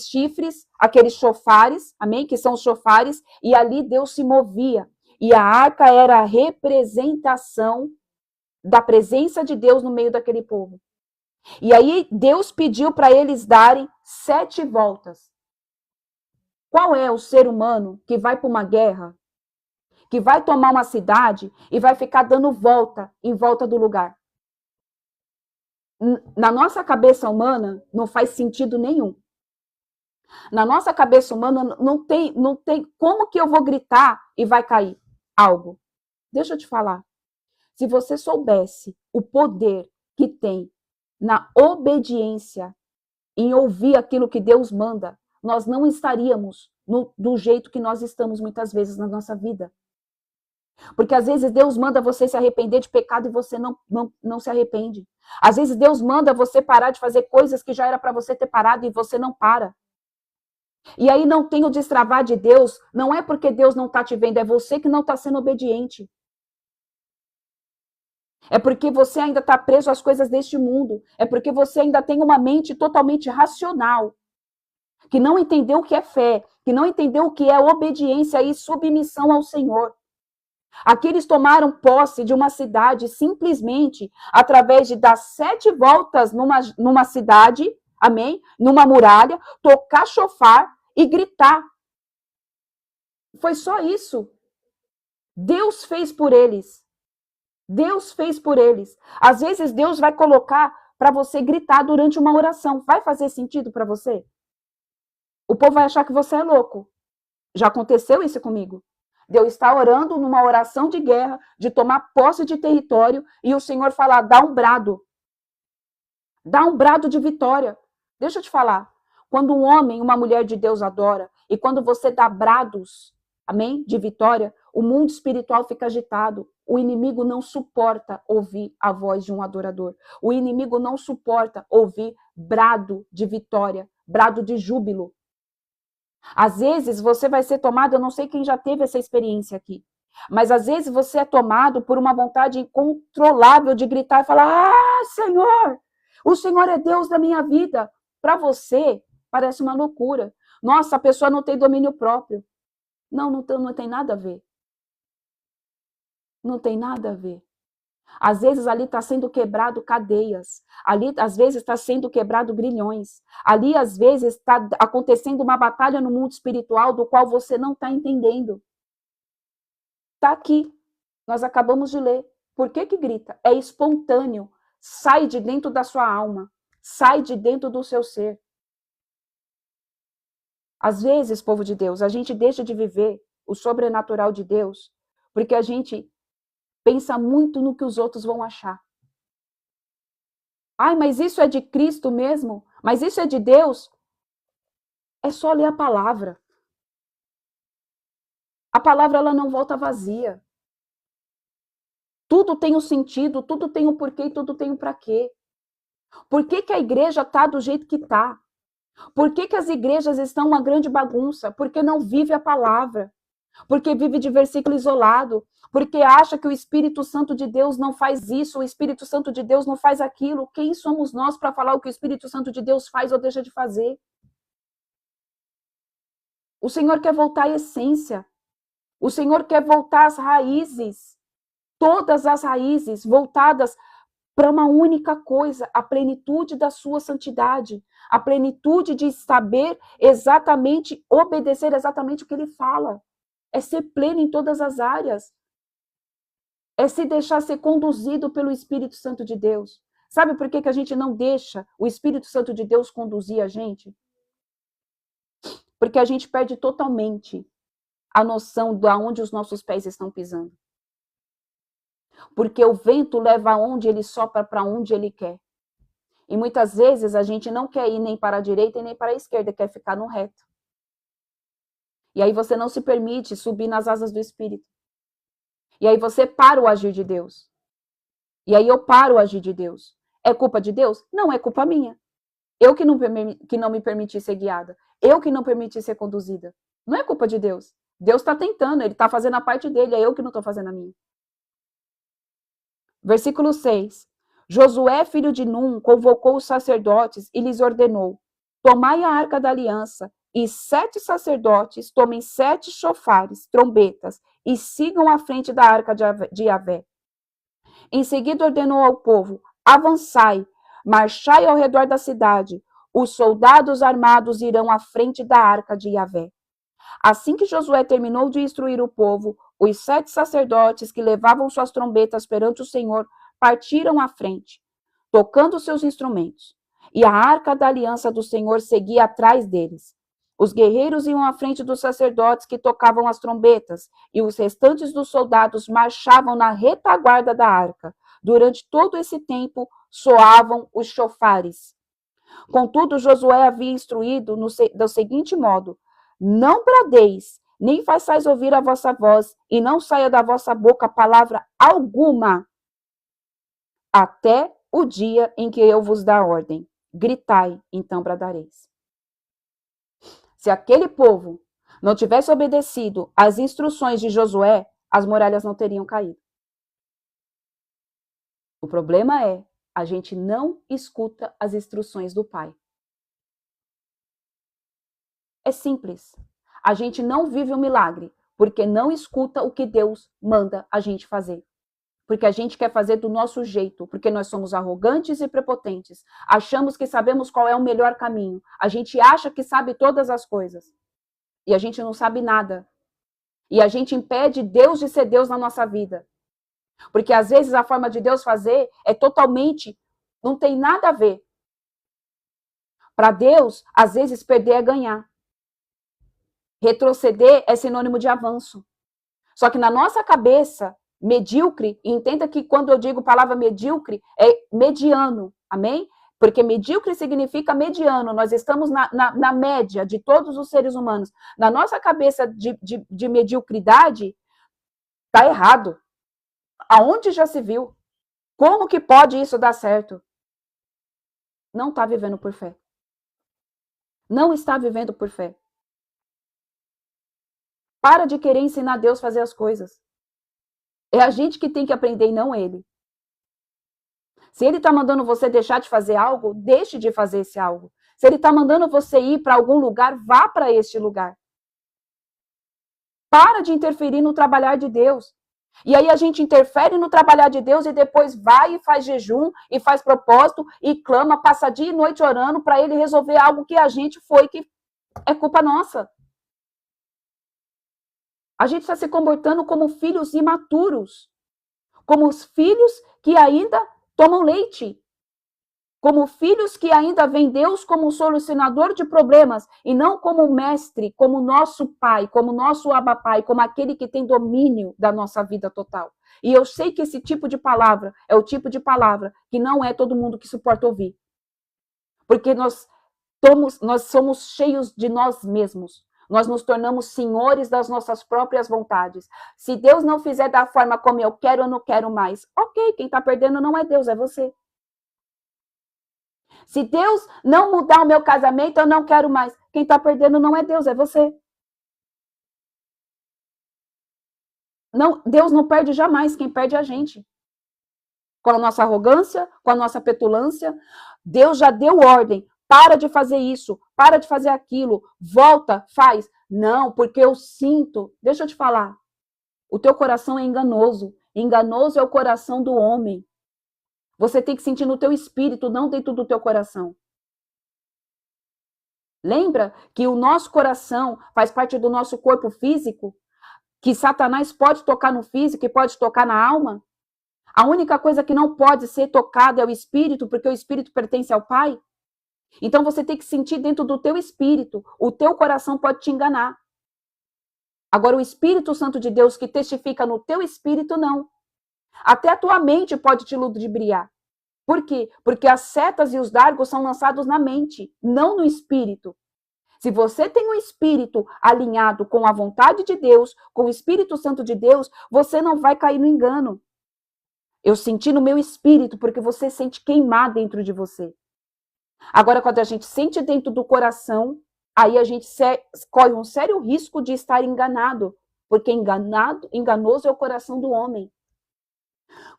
chifres, aqueles chofares, amém? Que são os chofares, e ali Deus se movia. E a arca era a representação da presença de Deus no meio daquele povo. E aí Deus pediu para eles darem 7 voltas. Qual é o ser humano que vai para uma guerra, que vai tomar uma cidade e vai ficar dando volta em volta do lugar? Na nossa cabeça humana, não faz sentido nenhum. Na nossa cabeça humana, não tem como que eu vou gritar e vai cair algo. Deixa eu te falar. Se você soubesse o poder que tem na obediência, em ouvir aquilo que Deus manda, nós não estaríamos do jeito que nós estamos muitas vezes na nossa vida. Porque às vezes Deus manda você se arrepender de pecado e você não se arrepende. Às vezes Deus manda você parar de fazer coisas que já era para você ter parado e você não para. E aí não tem o destravar de Deus, não é porque Deus não está te vendo, é você que não está sendo obediente. É porque você ainda está preso às coisas deste mundo. É porque você ainda tem uma mente totalmente racional, que não entendeu o que é fé, que não entendeu o que é obediência e submissão ao Senhor. Aqui eles tomaram posse de uma cidade simplesmente através de dar 7 voltas numa cidade, amém? Numa muralha, tocar chofar e gritar. Foi só isso. Deus fez por eles. Deus fez por eles. Às vezes Deus vai colocar para você gritar durante uma oração. Vai fazer sentido para você? O povo vai achar que você é louco. Já aconteceu isso comigo. Deus está orando numa oração de guerra, de tomar posse de território, e o Senhor fala, dá um brado. Dá um brado de vitória. Deixa eu te falar. Quando um homem, uma mulher de Deus adora, e quando você dá brados, amém, de vitória, o mundo espiritual fica agitado. O inimigo não suporta ouvir a voz de um adorador. O inimigo não suporta ouvir brado de vitória, brado de júbilo. Às vezes você vai ser tomado, eu não sei quem já teve essa experiência aqui, mas às vezes você é tomado por uma vontade incontrolável de gritar e falar, Senhor, o Senhor é Deus da minha vida. Para você, parece uma loucura. Nossa, a pessoa não tem domínio próprio. Não tem nada a ver. Não tem nada a ver. Às vezes ali está sendo quebrado cadeias, ali às vezes está sendo quebrado grilhões, ali às vezes está acontecendo uma batalha no mundo espiritual do qual você não está entendendo. Está aqui, nós acabamos de ler. Por que grita? É espontâneo, sai de dentro da sua alma, sai de dentro do seu ser. Às vezes, povo de Deus, a gente deixa de viver o sobrenatural de Deus porque a gente pensa muito no que os outros vão achar. Ai, mas isso é de Cristo mesmo? Mas isso é de Deus? É só ler a palavra. A palavra, ela não volta vazia. Tudo tem um sentido, tudo tem um porquê e tudo tem um para quê. Por que a igreja está do jeito que está? Por que as igrejas estão uma grande bagunça? Porque não vive a palavra. Porque vive de versículo isolado, porque acha que o Espírito Santo de Deus não faz isso, o Espírito Santo de Deus não faz aquilo. Quem somos nós para falar o que o Espírito Santo de Deus faz ou deixa de fazer? O Senhor quer voltar à essência. O Senhor quer voltar às raízes. Todas as raízes voltadas para uma única coisa, a plenitude da sua santidade, a plenitude de saber exatamente, obedecer exatamente o que ele fala. é ser pleno em todas as áreas. É se deixar ser conduzido pelo Espírito Santo de Deus. Sabe por que a gente não deixa o Espírito Santo de Deus conduzir a gente? Porque a gente perde totalmente a noção de onde os nossos pés estão pisando. Porque o vento leva aonde ele sopra, para onde ele quer. E muitas vezes a gente não quer ir nem para a direita e nem para a esquerda, quer ficar no reto. E aí você não se permite subir nas asas do Espírito. E aí você para o agir de Deus. E aí eu paro o agir de Deus. É culpa de Deus? Não é culpa minha. Eu que não me permiti ser guiada. Eu que não permiti ser conduzida. Não é culpa de Deus. Deus está tentando, ele está fazendo a parte dele, é eu que não estou fazendo a minha. Versículo 6. Josué, filho de Num, convocou os sacerdotes e lhes ordenou: tomai a arca da aliança, e 7 sacerdotes tomem 7 chofares, trombetas, e sigam à frente da arca de Yahvé. Em seguida ordenou ao povo: avançai, marchai ao redor da cidade, os soldados armados irão à frente da arca de Yahvé. Assim que Josué terminou de instruir o povo, os 7 sacerdotes que levavam suas trombetas perante o Senhor partiram à frente, tocando seus instrumentos. E a arca da aliança do Senhor seguia atrás deles. Os guerreiros iam à frente dos sacerdotes que tocavam as trombetas, e os restantes dos soldados marchavam na retaguarda da arca. Durante todo esse tempo, soavam os chofares. Contudo, Josué havia instruído do seguinte modo: não bradeis, nem façais ouvir a vossa voz, e não saia da vossa boca palavra alguma, até o dia em que eu vos dar ordem. Gritai, então bradareis. Se aquele povo não tivesse obedecido às instruções de Josué, as muralhas não teriam caído. O problema é, a gente não escuta as instruções do Pai. É simples. A gente não vive o milagre porque não escuta o que Deus manda a gente fazer. Porque a gente quer fazer do nosso jeito, porque nós somos arrogantes e prepotentes. Achamos que sabemos qual é o melhor caminho. A gente acha que sabe todas as coisas. E a gente não sabe nada. E a gente impede Deus de ser Deus na nossa vida. Porque às vezes a forma de Deus fazer é totalmente, não tem nada a ver. Para Deus, às vezes perder é ganhar. Retroceder é sinônimo de avanço. Só que na nossa cabeça, medíocre, e entenda que quando eu digo palavra medíocre, é mediano, amém? Porque medíocre significa mediano, nós estamos na média de todos os seres humanos. Na nossa cabeça de mediocridade, está errado. Aonde já se viu? Como que pode isso dar certo? Não está vivendo por fé. Não está vivendo por fé. Para de querer ensinar Deus a fazer as coisas. É a gente que tem que aprender e não ele. Se ele está mandando você deixar de fazer algo, deixe de fazer esse algo. Se ele está mandando você ir para algum lugar, vá para este lugar. Para de interferir no trabalhar de Deus. E aí a gente interfere no trabalhar de Deus e depois vai e faz jejum e faz propósito e clama, passa dia e noite orando para ele resolver algo que a gente foi, que é culpa nossa. A gente está se comportando como filhos imaturos, como os filhos que ainda tomam leite, como filhos que ainda veem Deus como um solucionador de problemas e não como mestre, como nosso pai, como nosso Abba Pai, como aquele que tem domínio da nossa vida total. E eu sei que esse tipo de palavra é o tipo de palavra que não é todo mundo que suporta ouvir. Porque nós somos cheios de nós mesmos. Nós nos tornamos senhores das nossas próprias vontades. Se Deus não fizer da forma como eu quero não quero mais. Ok, quem está perdendo não é Deus, é você. Se Deus não mudar o meu casamento, eu não quero mais. Quem está perdendo não é Deus, é você. Não, Deus não perde jamais, quem perde é a gente. Com a nossa arrogância, com a nossa petulância. Deus já deu ordem. Para de fazer isso, para de fazer aquilo, volta, faz. Não, porque eu sinto. Deixa eu te falar. O teu coração é enganoso. Enganoso é o coração do homem. Você tem que sentir no teu espírito, não dentro do teu coração. Lembra que o nosso coração faz parte do nosso corpo físico? que Satanás pode tocar no físico e pode tocar na alma? A única coisa que não pode ser tocada é o espírito, porque o espírito pertence ao Pai. Então você tem que sentir dentro do teu espírito. O teu coração pode te enganar. Agora o Espírito Santo de Deus que testifica no teu espírito, não. Até a tua mente pode te ludibriar. Por quê? Porque as setas e os dardos são lançados na mente, não no espírito. Se você tem um espírito alinhado com a vontade de Deus, com o Espírito Santo de Deus, você não vai cair no engano. Eu senti no meu espírito, porque você sente queimar dentro de você. Agora, quando a gente sente dentro do coração, aí a gente corre um sério risco de estar enganado, porque enganoso é o coração do homem.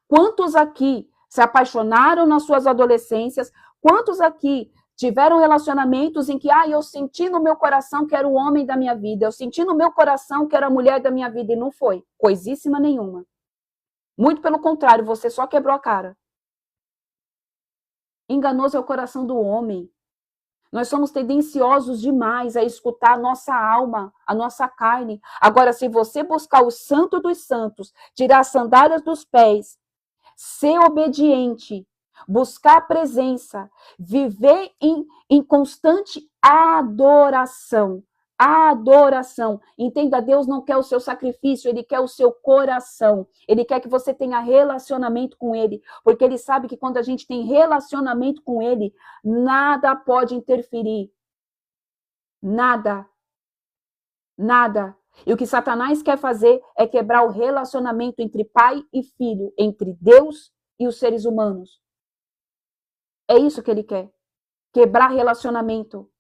Quantos aqui se apaixonaram nas suas adolescências? Quantos aqui tiveram relacionamentos em que, eu senti no meu coração que era o homem da minha vida, eu senti no meu coração que era a mulher da minha vida, e não foi coisíssima nenhuma. Muito pelo contrário, você só quebrou a cara. Enganoso é o coração do homem. Nós somos tendenciosos demais a escutar a nossa alma, a nossa carne. Agora, se você buscar o santo dos santos, tirar as sandálias dos pés, ser obediente, buscar a presença, viver em constante adoração. Adoração. Entenda, Deus não quer o seu sacrifício, Ele quer o seu coração. Ele quer que você tenha relacionamento com Ele, porque Ele sabe que quando a gente tem relacionamento com Ele, nada pode interferir. Nada. Nada. E o que Satanás quer fazer é quebrar o relacionamento entre pai e filho, entre Deus e os seres humanos. É isso que ele quer. Quebrar relacionamento.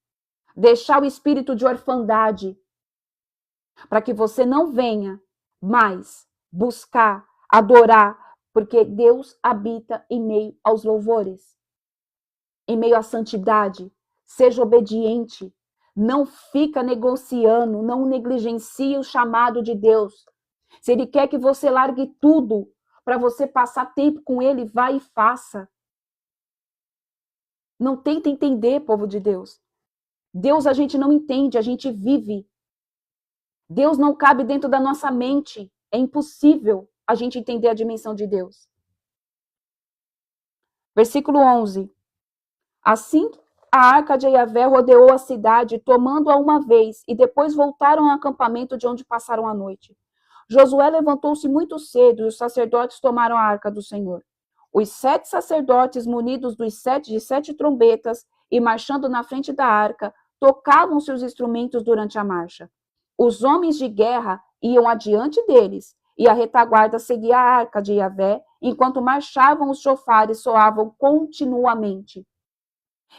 Deixar o espírito de orfandade. Para que você não venha mais buscar, adorar, porque Deus habita em meio aos louvores. Em meio à santidade. Seja obediente. Não fica negociando, não negligencie o chamado de Deus. Se Ele quer que você largue tudo para você passar tempo com Ele, vai e faça. Não tenta entender, povo de Deus. Deus a gente não entende, a gente vive. Deus não cabe dentro da nossa mente. É impossível a gente entender a dimensão de Deus. Versículo 11. Assim a arca de Yahvé rodeou a cidade, tomando-a uma vez, e depois voltaram ao acampamento de onde passaram a noite. Josué levantou-se muito cedo, e os sacerdotes tomaram a arca do Senhor. Os 7 sacerdotes, munidos de 7 trombetas, e marchando na frente da arca, tocavam seus instrumentos durante a marcha. Os homens de guerra iam adiante deles, e a retaguarda seguia a arca de Yahvé, enquanto marchavam os chofares soavam continuamente.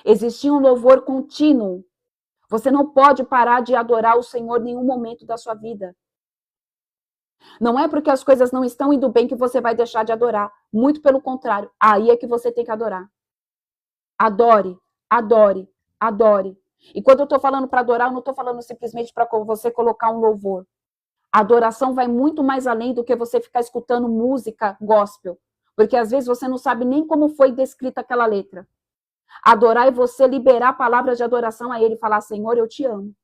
Existia um louvor contínuo. Você não pode parar de adorar o Senhor em nenhum momento da sua vida. Não é porque as coisas não estão indo bem que você vai deixar de adorar. Muito pelo contrário. Aí é que você tem que adorar. Adore, adore, adore. E quando eu estou falando para adorar, eu não estou falando simplesmente para você colocar um louvor. A adoração vai muito mais além do que você ficar escutando música gospel. Porque às vezes você não sabe nem como foi descrita aquela letra. Adorar é você liberar palavras de adoração a Ele e falar, Senhor, eu te amo.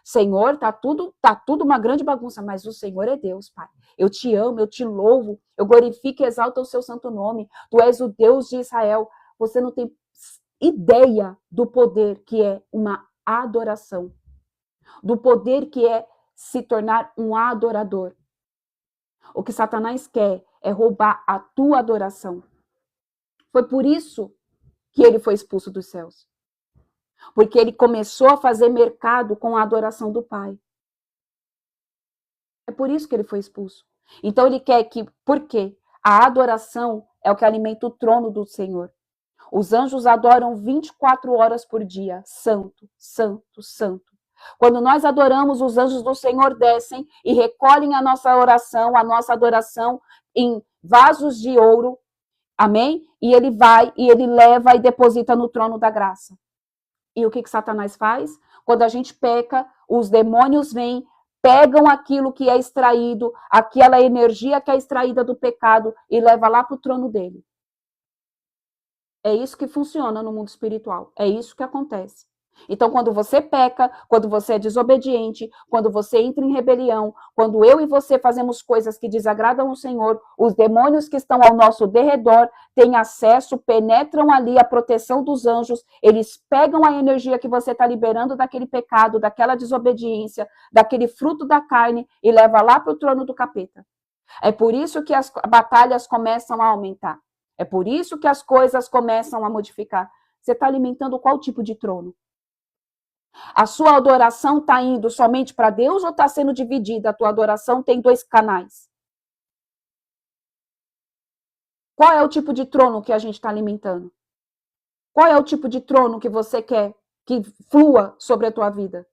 Senhor, tá tudo uma grande bagunça, mas o Senhor é Deus, Pai. Eu te amo, eu te louvo, eu glorifico e exalto o seu santo nome. Tu és o Deus de Israel. Você não tem ideia do poder que é uma adoração. Do poder que é se tornar um adorador. O que Satanás quer é roubar a tua adoração. Foi por isso que ele foi expulso dos céus. Porque ele começou a fazer mercado com a adoração do Pai. É por isso que ele foi expulso. Então ele quer que, por quê? A adoração é o que alimenta o trono do Senhor. Os anjos adoram 24 horas por dia. Santo, santo, santo. Quando nós adoramos, os anjos do Senhor descem e recolhem a nossa oração, a nossa adoração em vasos de ouro. Amém? E ele vai, e ele leva e deposita no trono da graça. E o que Satanás faz? Quando a gente peca, os demônios vêm, pegam aquilo que é extraído, aquela energia que é extraída do pecado e leva lá para o trono dele. É isso que funciona no mundo espiritual. É isso que acontece. Então, quando você peca, quando você é desobediente, quando você entra em rebelião, quando eu e você fazemos coisas que desagradam o Senhor, os demônios que estão ao nosso derredor têm acesso, penetram ali a proteção dos anjos, eles pegam a energia que você está liberando daquele pecado, daquela desobediência, daquele fruto da carne e leva lá para o trono do capeta. É por isso que as batalhas começam a aumentar. É por isso que as coisas começam a modificar. Você está alimentando qual tipo de trono? A sua adoração está indo somente para Deus ou está sendo dividida? A tua adoração tem 2 canais. Qual é o tipo de trono que a gente está alimentando? Qual é o tipo de trono que você quer que flua sobre a tua vida?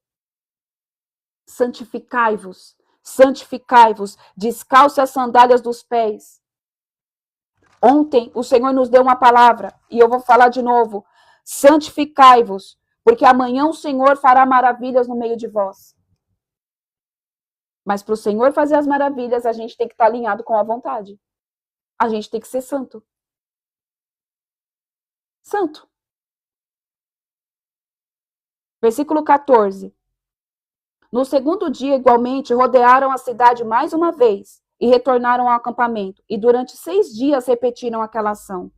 Santificai-vos, santificai-vos, descalce as sandálias dos pés. Ontem o Senhor nos deu uma palavra e eu vou falar de novo. Santificai-vos, porque amanhã o Senhor fará maravilhas no meio de vós. Mas para o Senhor fazer as maravilhas, a gente tem que estar alinhado com a vontade. A gente tem que ser santo. Santo. Versículo 14. No segundo dia, igualmente, rodearam a cidade mais uma vez e retornaram ao acampamento. E durante 6 dias repetiram aquela ação.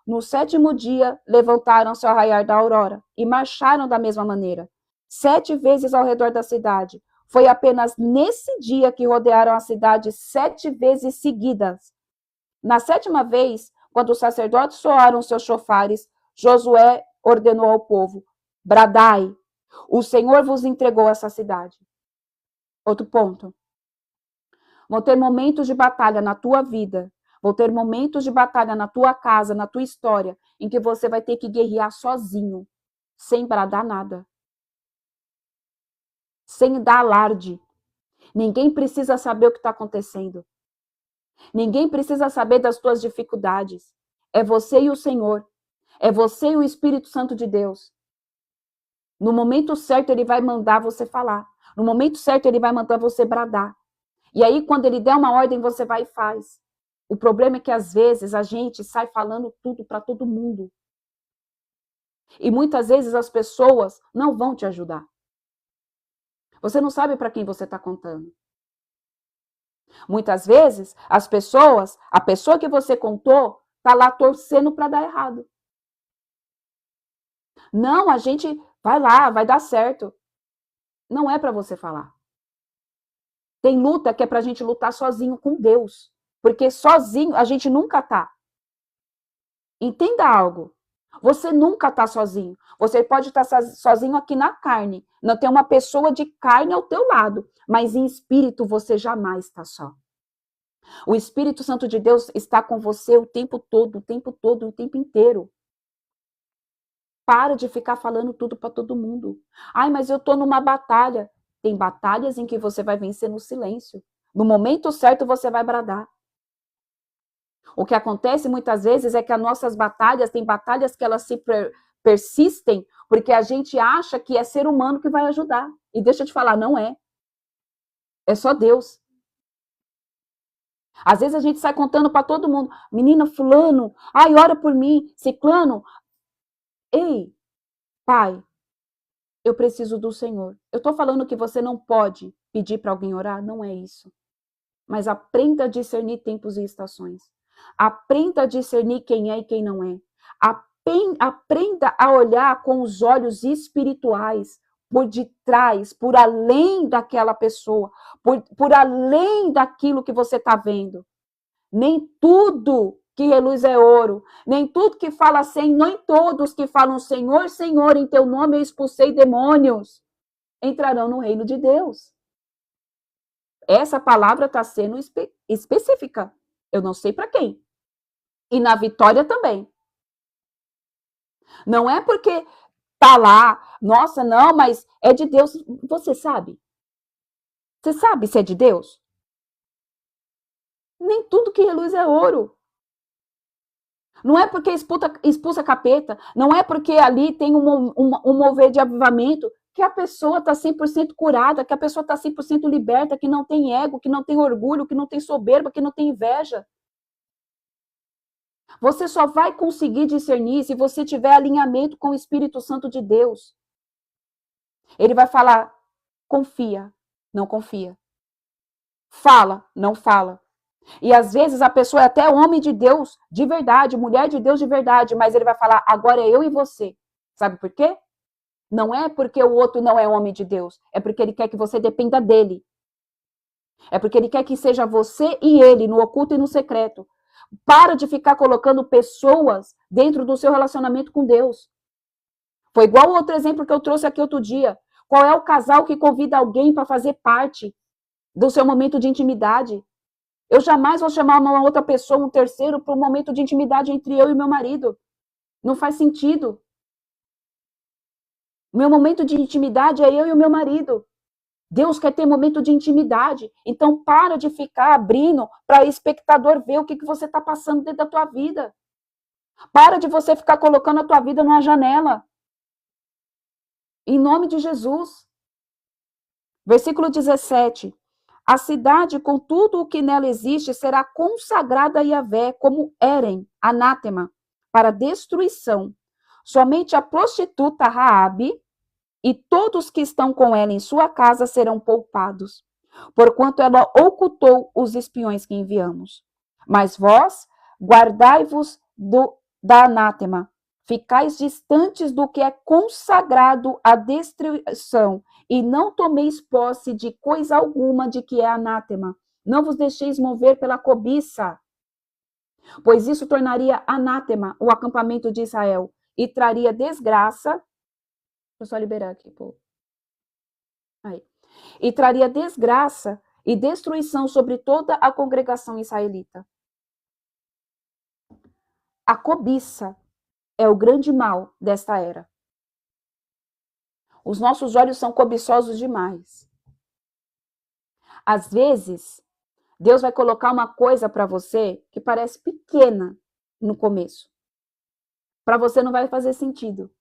No 7º dia, levantaram-se ao raiar da aurora e marcharam da mesma maneira, 7 vezes ao redor da cidade. Foi apenas nesse dia que rodearam a cidade 7 vezes seguidas. Na 7ª vez, quando os sacerdotes soaram seus chofares, Josué ordenou ao povo: bradai, o Senhor vos entregou essa cidade. Outro ponto. Vão ter momentos de batalha na tua vida. Vão ter momentos de batalha na tua casa, na tua história, em que você vai ter que guerrear sozinho, sem bradar nada. Sem dar alarde. Ninguém precisa saber o que está acontecendo. Ninguém precisa saber das tuas dificuldades. É você e o Senhor. É você e o Espírito Santo de Deus. No momento certo, ele vai mandar você falar. No momento certo, ele vai mandar você bradar. E aí, quando ele der uma ordem, você vai e faz. O problema é que, às vezes, a gente sai falando tudo para todo mundo. E muitas vezes as pessoas não vão te ajudar. Você não sabe para quem você está contando. Muitas vezes, a pessoa que você contou, está lá torcendo para dar errado. Não, a gente vai lá, vai dar certo. Não é para você falar. Tem luta que é para a gente lutar sozinho com Deus. Porque sozinho a gente nunca está. Entenda algo. Você nunca está sozinho. Você pode estar sozinho aqui na carne. Não tem uma pessoa de carne ao teu lado. Mas em espírito você jamais está só. O Espírito Santo de Deus está com você o tempo todo, o tempo inteiro. Para de ficar falando tudo para todo mundo. Ai, mas eu estou numa batalha. Tem batalhas em que você vai vencer no silêncio. No momento certo você vai bradar. O que acontece muitas vezes é que as nossas batalhas, tem batalhas que elas se persistem porque a gente acha que é ser humano que vai ajudar. E deixa eu te falar, não é. É só Deus. Às vezes a gente sai contando para todo mundo, menina fulano, ai, ora por mim, ciclano. Ei, pai, eu preciso do Senhor. Eu estou falando que você não pode pedir para alguém orar? Não é isso. Mas aprenda a discernir tempos e estações. Aprenda a discernir quem é e quem não é. Aprenda a olhar com os olhos espirituais, por detrás, por além daquela pessoa, por além daquilo que você está vendo. Nem tudo que reluz é ouro, nem tudo que fala sem, nem todos que falam Senhor, Senhor, em teu nome eu expulsei demônios, entrarão no reino de Deus. Essa palavra está sendo específica. Eu não sei para quem. E na vitória também. Não é porque tá lá, nossa, não, mas é de Deus. Você sabe? Você sabe se é de Deus? Nem tudo que reluz é ouro. Não é porque expulsa capeta, não é porque ali tem um mover de avivamento, que a pessoa está 100% curada, que a pessoa está 100% liberta, que não tem ego, que não tem orgulho, que não tem soberba, que não tem inveja. Você só vai conseguir discernir se você tiver alinhamento com o Espírito Santo de Deus. Ele vai falar, confia, não confia. Fala, não fala. E às vezes a pessoa é até homem de Deus de verdade, mulher de Deus de verdade, mas ele vai falar, agora é eu e você. Sabe por quê? Não é porque o outro não é homem de Deus, é porque ele quer que você dependa dele. É porque ele quer que seja você e ele, no oculto e no secreto. Para de ficar colocando pessoas dentro do seu relacionamento com Deus. Foi igual o outro exemplo que eu trouxe aqui outro dia. Qual é o casal que convida alguém para fazer parte do seu momento de intimidade? Eu jamais vou chamar uma outra pessoa, um terceiro, para um momento de intimidade entre eu e meu marido. Não faz sentido. Meu momento de intimidade é eu e o meu marido. Deus quer ter momento de intimidade. Então, para de ficar abrindo para espectador ver o que você está passando dentro da tua vida. Para de você ficar colocando a tua vida numa janela. Em nome de Jesus. Versículo 17. A cidade, com tudo o que nela existe, será consagrada a Yahvé como Érem, anátema, para destruição. Somente a prostituta Raabe e todos que estão com ela em sua casa serão poupados, porquanto ela ocultou os espiões que enviamos. Mas vós, guardai-vos da anátema, ficais distantes do que é consagrado à destruição, e não tomeis posse de coisa alguma de que é anátema. Não vos deixeis mover pela cobiça, pois isso tornaria anátema o acampamento de Israel e traria desgraça. Deixa eu só liberar aqui, pô. Aí. E traria desgraça e destruição sobre toda a congregação israelita. A cobiça é o grande mal desta era. Os nossos olhos são cobiçosos demais. Às vezes, Deus vai colocar uma coisa para você que parece pequena no começo. Para você não vai fazer sentido.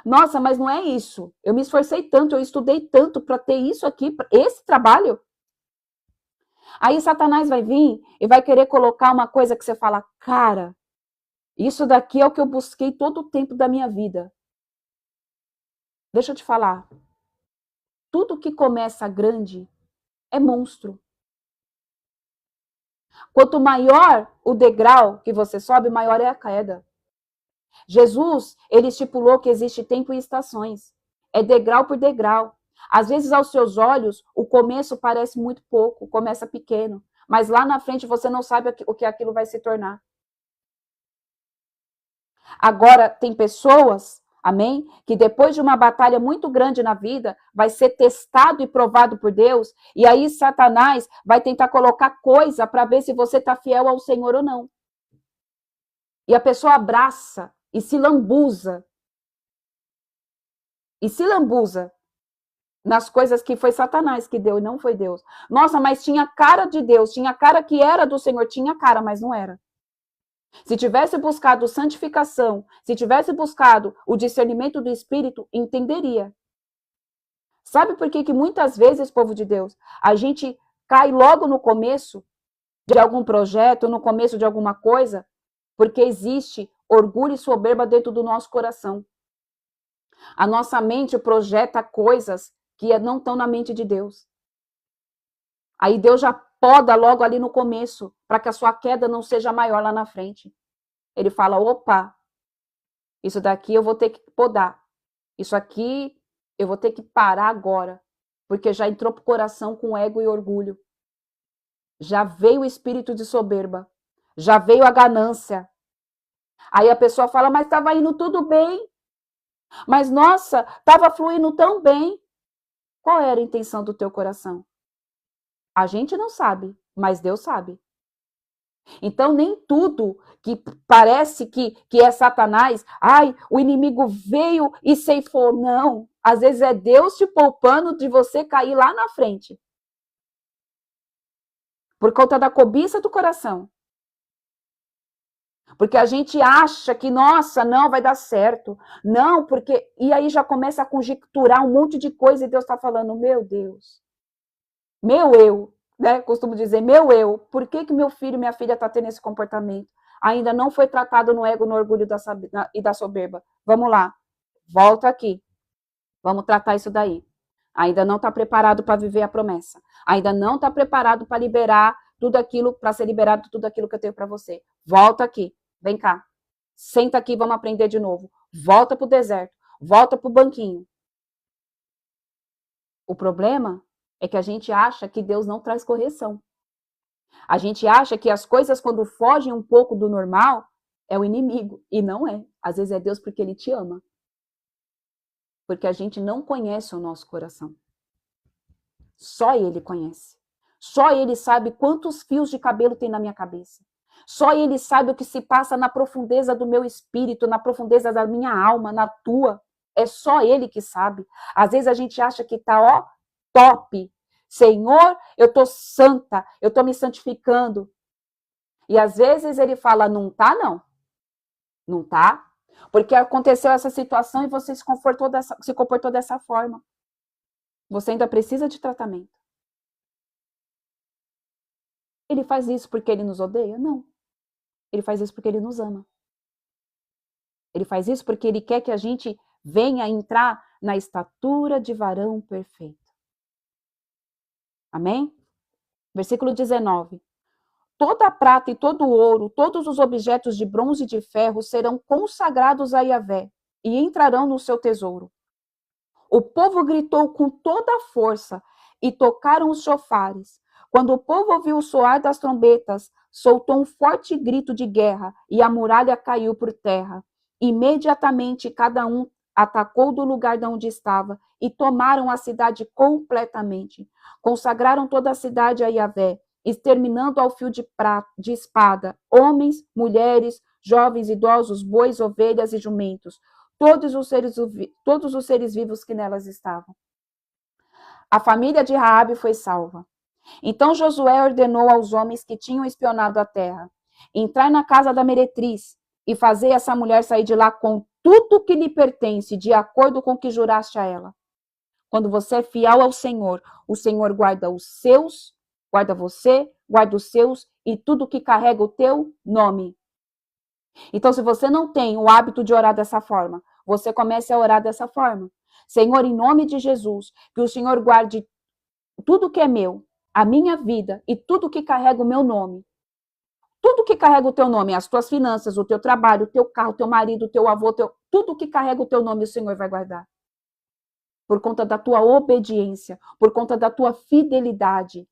Nossa, mas não é isso. Eu me esforcei tanto, eu estudei tanto para ter isso aqui, esse trabalho. Aí Satanás vai vir e vai querer colocar uma coisa que você fala, cara, isso daqui é o que eu busquei todo o tempo da minha vida. Deixa eu te falar. Tudo que começa grande é monstro. Quanto maior o degrau que você sobe, maior é a queda. Jesus, ele estipulou que existe tempo e estações. É degrau por degrau. Às vezes, aos seus olhos, o começo parece muito pouco, começa pequeno. Mas lá na frente você não sabe o que aquilo vai se tornar. Agora, tem pessoas, amém, que depois de uma batalha muito grande na vida, vai ser testado e provado por Deus, e aí Satanás vai tentar colocar coisa para ver se você está fiel ao Senhor ou não. E a pessoa abraça e se lambuza. E se lambuza nas coisas que foi Satanás que deu e não foi Deus. Nossa, mas tinha cara de Deus, tinha cara que era do Senhor, tinha cara, mas não era. Se tivesse buscado santificação, se tivesse buscado o discernimento do Espírito, entenderia. Sabe por que muitas vezes, povo de Deus, a gente cai logo no começo de algum projeto, no começo de alguma coisa, porque existe orgulho e soberba dentro do nosso coração. A nossa mente projeta coisas que não estão na mente de Deus. Aí Deus já poda logo ali no começo, para que a sua queda não seja maior lá na frente. Ele fala, opa, isso daqui eu vou ter que podar. Isso aqui eu vou ter que parar agora, porque já entrou pro coração com ego e orgulho. Já veio o espírito de soberba. Já veio a ganância. Aí a pessoa fala, mas estava indo tudo bem. Mas, nossa, estava fluindo tão bem. Qual era a intenção do teu coração? A gente não sabe, mas Deus sabe. Então, nem tudo que parece que é Satanás, ai, o inimigo veio e ceifou. Não, às vezes é Deus te poupando de você cair lá na frente. Por conta da cobiça do coração. Porque a gente acha que, nossa, não vai dar certo. Não, porque... E aí já começa a conjecturar um monte de coisa e Deus está falando, meu Deus. Meu eu, né? Costumo dizer, meu eu. Por que meu filho e minha filha estão tendo esse comportamento? Ainda não foi tratado no ego, no orgulho e da soberba. Vamos lá. Volta aqui. Vamos tratar isso daí. Ainda não está preparado para viver a promessa. Ainda não está preparado para liberar tudo aquilo, para ser liberado tudo aquilo que eu tenho para você. Volta aqui, vem cá. Senta aqui, vamos aprender de novo. Volta para o deserto, volta para o banquinho. O problema é que a gente acha que Deus não traz correção. A gente acha que as coisas, quando fogem um pouco do normal, é o inimigo. E não é. Às vezes é Deus porque Ele te ama. Porque a gente não conhece o nosso coração. Só Ele conhece. Só Ele sabe quantos fios de cabelo tem na minha cabeça. Só Ele sabe o que se passa na profundeza do meu espírito, na profundeza da minha alma, na tua. É só Ele que sabe. Às vezes a gente acha que tá, ó, top. Senhor, eu tô santa, eu tô me santificando. E às vezes Ele fala, não tá, não. Não tá? Porque aconteceu essa situação e você se comportou dessa forma. Você ainda precisa de tratamento. Ele faz isso porque ele nos odeia? Não. Ele faz isso porque ele nos ama. Ele faz isso porque ele quer que a gente venha entrar na estatura de varão perfeito. Amém? Versículo 19. Toda a prata e todo o ouro, todos os objetos de bronze e de ferro serão consagrados a Yahvé e entrarão no seu tesouro. O povo gritou com toda a força e tocaram os chofares. Quando o povo ouviu o soar das trombetas, soltou um forte grito de guerra e a muralha caiu por terra. Imediatamente cada um atacou do lugar de onde estava e tomaram a cidade completamente. Consagraram toda a cidade a Yahvé, exterminando ao fio de espada homens, mulheres, jovens, idosos, bois, ovelhas e jumentos, todos os seres vivos que nelas estavam. A família de Raabe foi salva. Então Josué ordenou aos homens que tinham espionado a terra: entrai na casa da meretriz e fazei essa mulher sair de lá com tudo que lhe pertence, de acordo com o que juraste a ela. Quando você é fiel ao Senhor, o Senhor guarda os seus, guarda você, guarda os seus e tudo que carrega o teu nome. Então, se você não tem o hábito de orar dessa forma, você comece a orar dessa forma. Senhor, em nome de Jesus, que o Senhor guarde tudo que é meu, a minha vida e tudo que carrega o meu nome. Tudo que carrega o teu nome, as tuas finanças, o teu trabalho, o teu carro, o teu marido, o teu avô, tudo que carrega o teu nome, o Senhor vai guardar. Por conta da tua obediência, por conta da tua fidelidade.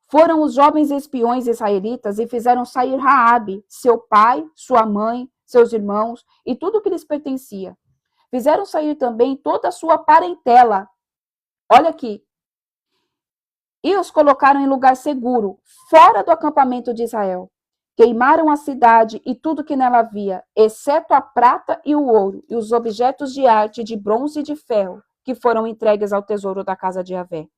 Foram os jovens espiões israelitas e fizeram sair Raabe, seu pai, sua mãe, seus irmãos e tudo que lhes pertencia. Fizeram sair também toda a sua parentela. Olha aqui. E os colocaram em lugar seguro, fora do acampamento de Israel. Queimaram a cidade e tudo que nela havia, exceto a prata e o ouro, e os objetos de arte de bronze e de ferro, que foram entregues ao tesouro da casa de Yahvé.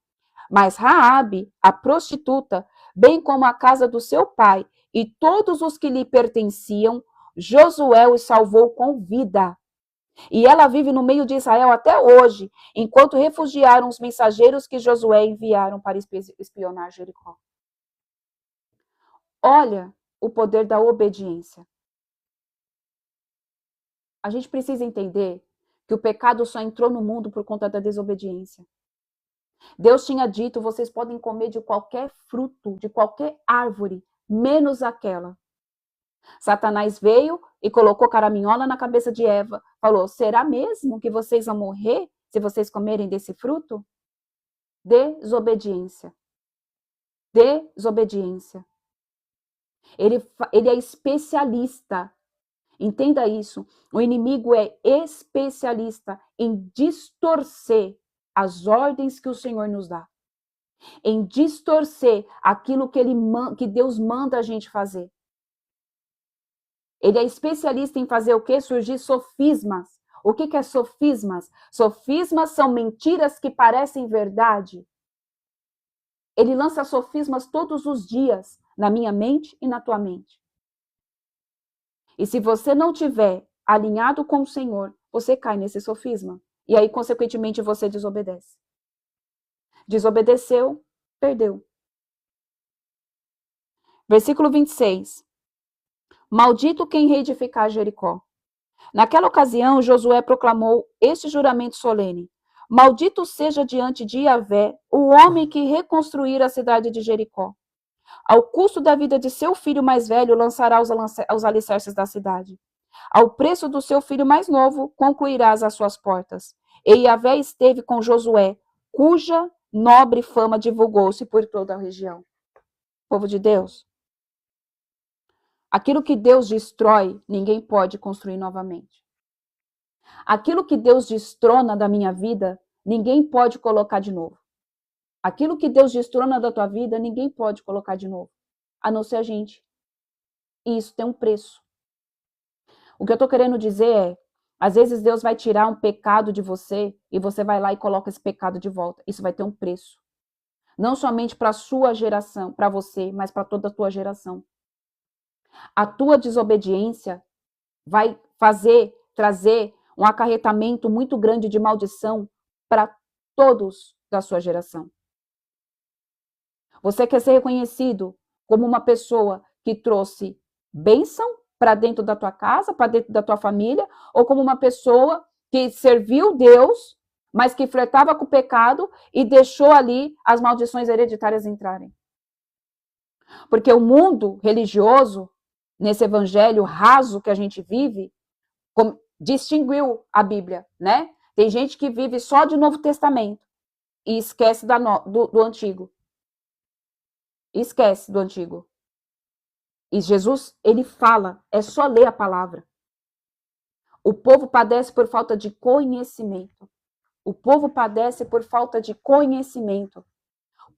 Mas Raabe, a prostituta, bem como a casa do seu pai e todos os que lhe pertenciam, Josué os salvou com vida. E ela vive no meio de Israel até hoje, enquanto refugiaram os mensageiros que Josué enviaram para espionar Jericó. Olha o poder da obediência. A gente precisa entender que o pecado só entrou no mundo por conta da desobediência. Deus tinha dito, vocês podem comer de qualquer fruto, de qualquer árvore, menos aquela. Satanás veio e colocou caraminhola na cabeça de Eva. Falou, será mesmo que vocês vão morrer se vocês comerem desse fruto? Desobediência. Desobediência. Ele é especialista. Entenda isso. O inimigo é especialista em distorcer as ordens que o Senhor nos dá. Em distorcer aquilo que Deus manda a gente fazer. Ele é especialista em fazer o quê? Surgir sofismas. O que é sofismas? Sofismas são mentiras que parecem verdade. Ele lança sofismas todos os dias, na minha mente e na tua mente. E se você não tiver alinhado com o Senhor, você cai nesse sofisma. E aí, consequentemente, você desobedece. Desobedeceu, perdeu. Versículo 26. Maldito quem reedificar Jericó. Naquela ocasião, Josué proclamou este juramento solene: Maldito seja diante de Yahvé o homem que reconstruir a cidade de Jericó. Ao custo da vida de seu filho mais velho, lançará os alicerces da cidade. Ao preço do seu filho mais novo, concluirás as suas portas. E Yahvé esteve com Josué, cuja nobre fama divulgou-se por toda a região. Povo de Deus, aquilo que Deus destrói, ninguém pode construir novamente. Aquilo que Deus destrona da minha vida, ninguém pode colocar de novo. Aquilo que Deus destrona da tua vida, ninguém pode colocar de novo, a não ser a gente. E isso tem um preço. O que eu estou querendo dizer é, às vezes Deus vai tirar um pecado de você e você vai lá e coloca esse pecado de volta. Isso vai ter um preço. Não somente para a sua geração, para você, mas para toda a tua geração. A tua desobediência vai trazer um acarretamento muito grande de maldição para todos da sua geração. Você quer ser reconhecido como uma pessoa que trouxe bênção para dentro da tua casa, para dentro da tua família, ou como uma pessoa que serviu Deus, mas que flertava com o pecado e deixou ali as maldições hereditárias entrarem. Porque o mundo religioso, nesse evangelho raso que a gente vive, distinguiu a Bíblia, né? Tem gente que vive só de Novo Testamento e esquece do Antigo. Esquece do Antigo. E Jesus, ele fala, é só ler a palavra. O povo padece por falta de conhecimento. O povo padece por falta de conhecimento.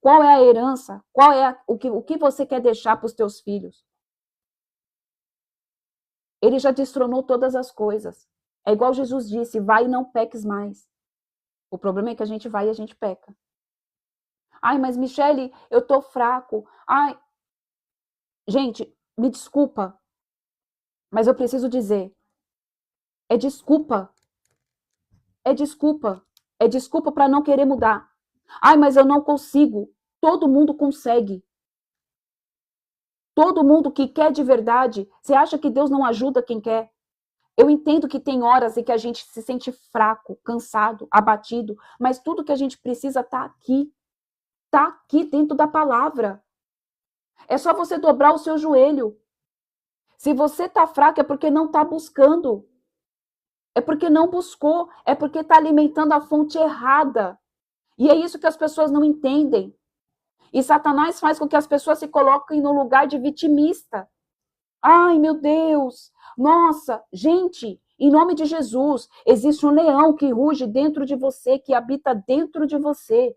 Qual é a herança? Qual é o que você quer deixar para os teus filhos? Ele já destronou todas as coisas. É igual Jesus disse, vai e não peques mais. O problema é que a gente vai e a gente peca. Ai, mas Michele, eu tô fraco. Ai, gente, me desculpa, mas eu preciso dizer, é desculpa. É desculpa. É desculpa para não querer mudar. Ai, mas eu não consigo. Todo mundo consegue. Todo mundo que quer de verdade. Você acha que Deus não ajuda quem quer? Eu entendo que tem horas em que a gente se sente fraco, cansado, abatido, mas tudo que a gente precisa tá aqui. Tá aqui dentro da palavra. É só você dobrar o seu joelho. Se você tá fraco é porque não tá buscando. É porque não buscou, é porque está alimentando a fonte errada. E é isso que as pessoas não entendem. E Satanás faz com que as pessoas se coloquem no lugar de vitimista. Ai, meu Deus! Nossa, gente, em nome de Jesus, existe um leão que ruge dentro de você, que habita dentro de você.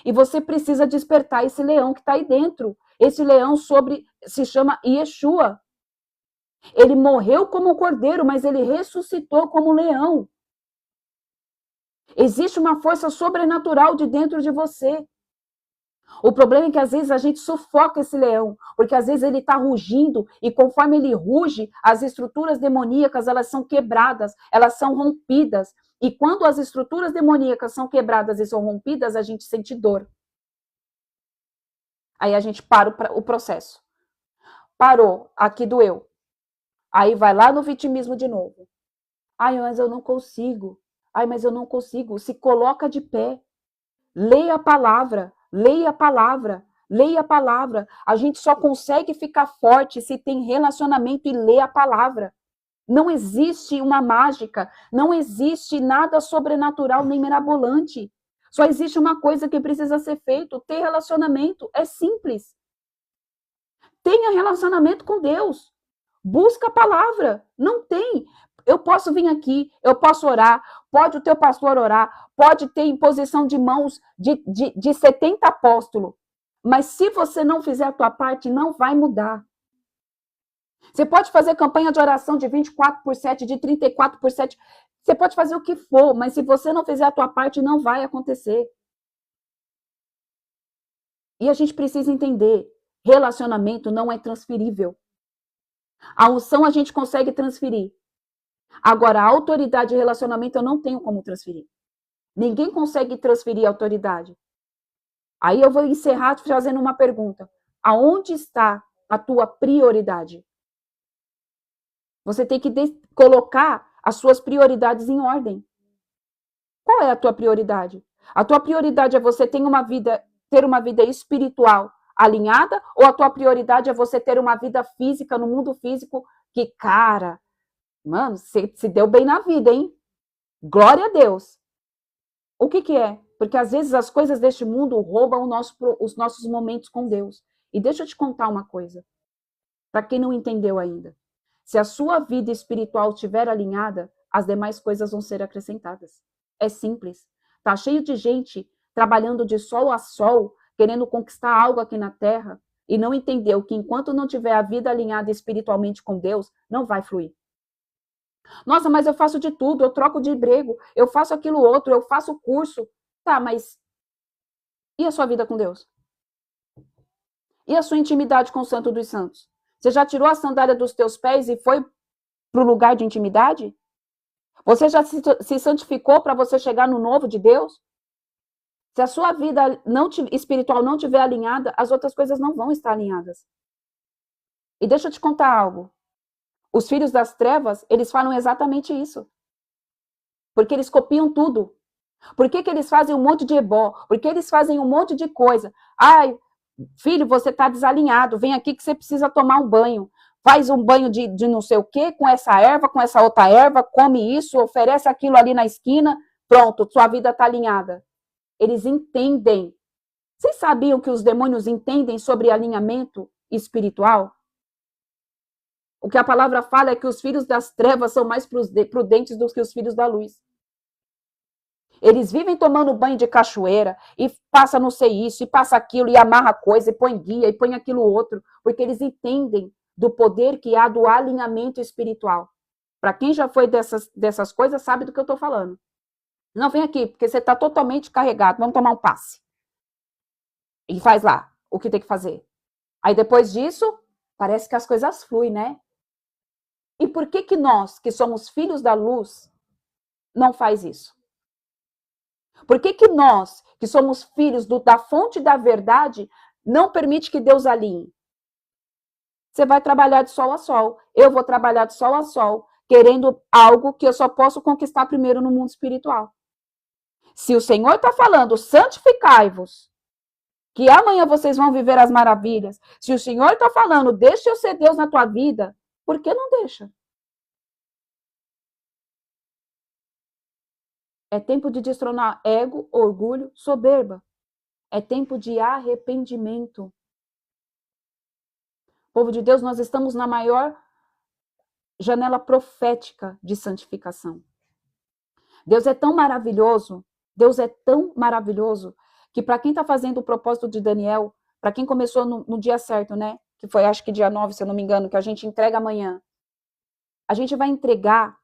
E você precisa despertar esse leão que está aí dentro. Esse leão se chama Yeshua. Ele morreu como um cordeiro, mas ele ressuscitou como um leão. Existe uma força sobrenatural de dentro de você. O problema é que às vezes a gente sufoca esse leão, porque às vezes ele está rugindo e conforme ele ruge, as estruturas demoníacas elas são quebradas, elas são rompidas. E quando as estruturas demoníacas são quebradas e são rompidas, a gente sente dor. Aí a gente para o processo. Parou, aqui doeu. Aí vai lá no vitimismo de novo. Ai, mas eu não consigo. Ai, mas eu não consigo. Se coloca de pé. Leia a palavra. Leia a palavra. Leia a palavra. A gente só consegue ficar forte se tem relacionamento e lê a palavra. Não existe uma mágica. Não existe nada sobrenatural nem mirabolante. Só existe uma coisa que precisa ser feito. Ter relacionamento. É simples. Tenha relacionamento com Deus. Busca a palavra. Não tem. Eu posso vir aqui, eu posso orar, pode o teu pastor orar, pode ter imposição de mãos de 70 apóstolos. Mas se você não fizer a tua parte, não vai mudar. Você pode fazer campanha de oração de 24/7, de 34/7. Você pode fazer o que for, mas se você não fizer a tua parte, não vai acontecer. E a gente precisa entender, relacionamento não é transferível. A unção a gente consegue transferir. Agora, a autoridade e relacionamento eu não tenho como transferir. Ninguém consegue transferir a autoridade. Aí eu vou encerrar fazendo uma pergunta. Aonde está a tua prioridade? Você tem que colocar as suas prioridades em ordem. Qual é a tua prioridade? A tua prioridade é você ter uma vida espiritual alinhada, ou a tua prioridade é você ter uma vida física, no mundo físico, que, cara, mano, você se deu bem na vida, hein? Glória a Deus. O que é? Porque às vezes as coisas deste mundo roubam os nossos momentos com Deus. E deixa eu te contar uma coisa, para quem não entendeu ainda. Se a sua vida espiritual estiver alinhada, as demais coisas vão ser acrescentadas. É simples. Tá cheio de gente trabalhando de sol a sol, querendo conquistar algo aqui na terra, e não entendeu que enquanto não tiver a vida alinhada espiritualmente com Deus, não vai fluir. Nossa, mas eu faço de tudo, eu troco de emprego, eu faço aquilo outro, eu faço curso. Tá, mas e a sua vida com Deus? E a sua intimidade com o Santo dos Santos? Você já tirou a sandália dos teus pés e foi para o lugar de intimidade? Você já se santificou para você chegar no novo de Deus? Se a sua vida espiritual não estiver alinhada, as outras coisas não vão estar alinhadas. E deixa eu te contar algo. Os filhos das trevas, eles falam exatamente isso. Porque eles copiam tudo. Por que eles fazem um monte de ebó? Porque eles fazem um monte de coisa. Ai, filho, você está desalinhado. Vem aqui que você precisa tomar um banho. Faz um banho de não sei o quê, com essa erva, com essa outra erva, come isso, oferece aquilo ali na esquina. Pronto, sua vida está alinhada. Eles entendem. Vocês sabiam que os demônios entendem sobre alinhamento espiritual? O que a palavra fala é que os filhos das trevas são mais prudentes do que os filhos da luz. Eles vivem tomando banho de cachoeira e passa não sei isso, e passa aquilo, e amarra coisa, e põe guia, e põe aquilo outro, porque eles entendem do poder que há do alinhamento espiritual. Para quem já foi dessas coisas, sabe do que eu estou falando. Não, vem aqui, porque você está totalmente carregado, vamos tomar um passe. E faz lá o que tem que fazer. Aí depois disso, parece que as coisas fluem, né? E por que nós, que somos filhos da luz, não faz isso? Por que nós, que somos filhos da fonte da verdade, não permite que Deus alinhe? Você vai trabalhar de sol a sol, eu vou trabalhar de sol a sol, querendo algo que eu só posso conquistar primeiro no mundo espiritual. Se o Senhor está falando, santificai-vos, que amanhã vocês vão viver as maravilhas. Se o Senhor está falando, deixa eu ser Deus na tua vida, por que não deixa? É tempo de destronar ego, orgulho, soberba. É tempo de arrependimento. Povo de Deus, nós estamos na maior janela profética de santificação. Deus é tão maravilhoso, que para quem está fazendo o propósito de Daniel, para quem começou no dia certo, né? Que foi, acho que dia 9, se eu não me engano, que a gente entrega amanhã. A gente vai entregar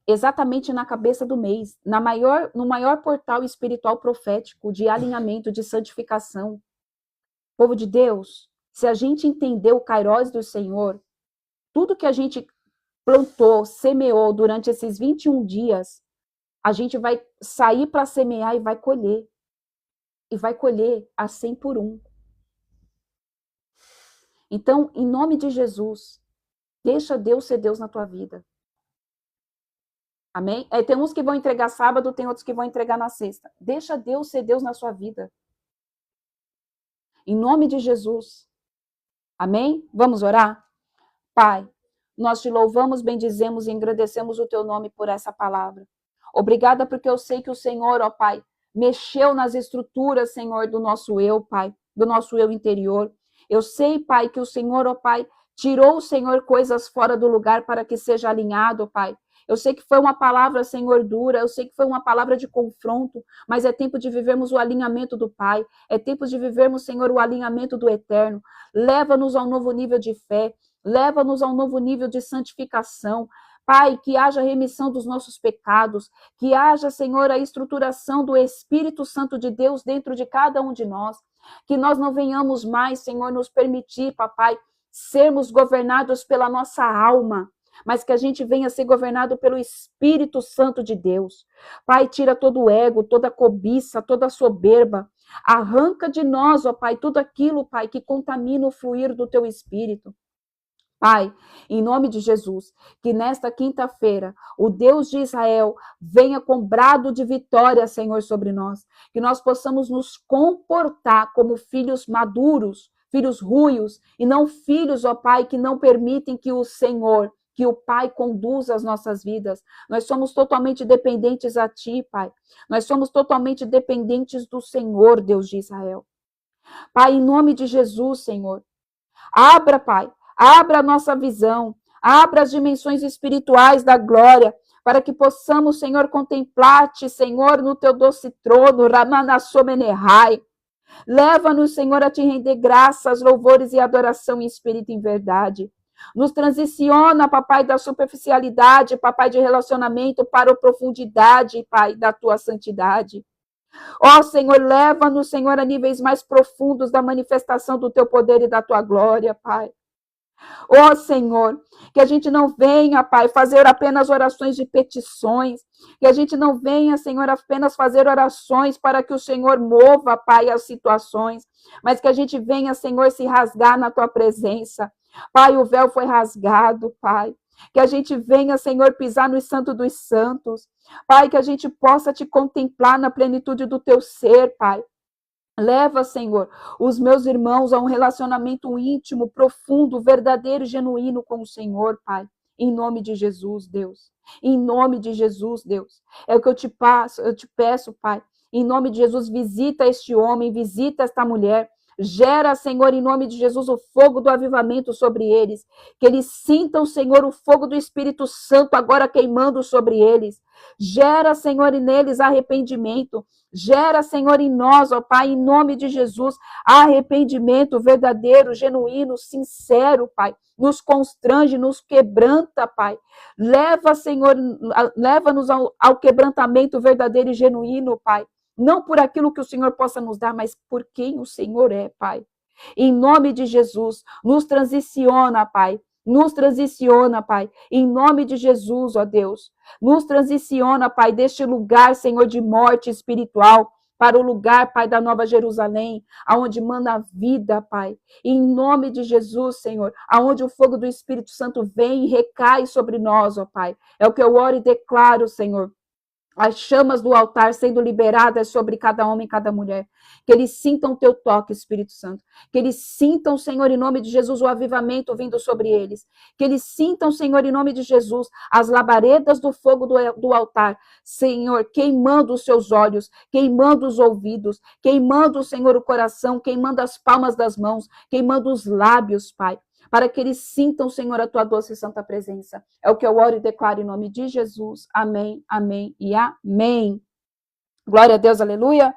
exatamente na cabeça do mês, no maior portal espiritual profético de alinhamento, de santificação. Povo de Deus, se a gente entender o Kairós do Senhor, tudo que a gente plantou, semeou durante esses 21 dias, a gente vai sair para semear e vai colher. E vai colher a 100 por 1. Então, em nome de Jesus, deixa Deus ser Deus na tua vida. Amém? Tem uns que vão entregar sábado, tem outros que vão entregar na sexta. Deixa Deus ser Deus na sua vida. Em nome de Jesus. Amém? Vamos orar? Pai, nós te louvamos, bendizemos e engrandecemos o teu nome por essa palavra. Obrigada porque eu sei que o Senhor, ó Pai, mexeu nas estruturas, Senhor, do nosso eu, Pai, do nosso eu interior. Eu sei, Pai, que o Senhor, ó Pai, tirou, Senhor, coisas fora do lugar para que seja alinhado, Pai. Eu sei que foi uma palavra, Senhor, dura, eu sei que foi uma palavra de confronto, mas é tempo de vivermos o alinhamento do Pai, é tempo de vivermos, Senhor, o alinhamento do Eterno. Leva-nos a um novo nível de fé, leva-nos a um novo nível de santificação. Pai, que haja remissão dos nossos pecados, que haja, Senhor, a estruturação do Espírito Santo de Deus dentro de cada um de nós, que nós não venhamos mais, Senhor, nos permitir, papai, sermos governados pela nossa alma, mas que a gente venha ser governado pelo Espírito Santo de Deus. Pai, tira todo o ego, toda a cobiça, toda a soberba. Arranca de nós, ó Pai, tudo aquilo, Pai, que contamina o fluir do Teu Espírito. Pai, em nome de Jesus, que nesta quinta-feira o Deus de Israel venha com brado de vitória, Senhor, sobre nós. Que nós possamos nos comportar como filhos maduros, filhos ruios, e não filhos, ó Pai, que não permitem que o Senhor, que o Pai conduza as nossas vidas. Nós somos totalmente dependentes a Ti, Pai. Nós somos totalmente dependentes do Senhor, Deus de Israel. Pai, em nome de Jesus, Senhor, abra, Pai, abra a nossa visão, abra as dimensões espirituais da glória, para que possamos, Senhor, contemplar-te, Senhor, no teu doce trono, Ramanasomenerai. Leva-nos, Senhor, a te render graças, louvores e adoração em espírito e em verdade. Nos transiciona, papai, da superficialidade, papai, de relacionamento para a profundidade, Pai, da tua santidade. Ó Senhor, leva-nos, Senhor, a níveis mais profundos da manifestação do teu poder e da tua glória, Pai. Ó Senhor, que a gente não venha, Pai, fazer apenas orações de petições, que a gente não venha, Senhor, apenas fazer orações para que o Senhor mova, Pai, as situações, mas que a gente venha, Senhor, se rasgar na tua presença. Pai, o véu foi rasgado, Pai. Que a gente venha, Senhor, pisar no Santo dos Santos. Pai, que a gente possa te contemplar na plenitude do teu ser, Pai. Leva, Senhor, os meus irmãos a um relacionamento íntimo, profundo, verdadeiro e genuíno com o Senhor, Pai. Em nome de Jesus, Deus. Em nome de Jesus, Deus. É o que eu te peço, Pai. Em nome de Jesus, visita este homem, visita esta mulher. Gera, Senhor, em nome de Jesus, o fogo do avivamento sobre eles. Que eles sintam, Senhor, o fogo do Espírito Santo agora queimando sobre eles. Gera, Senhor, neles arrependimento. Gera, Senhor, em nós, ó Pai, em nome de Jesus, arrependimento verdadeiro, genuíno, sincero, Pai. Nos constrange, nos quebranta, Pai. Leva, Senhor, leva-nos ao quebrantamento verdadeiro e genuíno, Pai. Não por aquilo que o Senhor possa nos dar, mas por quem o Senhor é, Pai. Em nome de Jesus, nos transiciona, Pai. Nos transiciona, Pai. Em nome de Jesus, ó Deus. Nos transiciona, Pai, deste lugar, Senhor, de morte espiritual, para o lugar, Pai, da Nova Jerusalém, aonde manda a vida, Pai. Em nome de Jesus, Senhor, aonde o fogo do Espírito Santo vem e recai sobre nós, ó Pai. É o que eu oro e declaro, Senhor. As chamas do altar sendo liberadas sobre cada homem e cada mulher. Que eles sintam o teu toque, Espírito Santo. Que eles sintam, Senhor, em nome de Jesus, o avivamento vindo sobre eles. Que eles sintam, Senhor, em nome de Jesus, as labaredas do fogo do altar. Senhor, queimando os seus olhos, queimando os ouvidos, queimando, Senhor, o coração, queimando as palmas das mãos, queimando os lábios, Pai. Para que eles sintam, Senhor, a tua doce e santa presença. É o que eu oro e declaro em nome de Jesus. Amém, amém e amém. Glória a Deus, aleluia.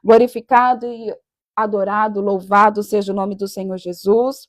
Glorificado e adorado, louvado seja o nome do Senhor Jesus.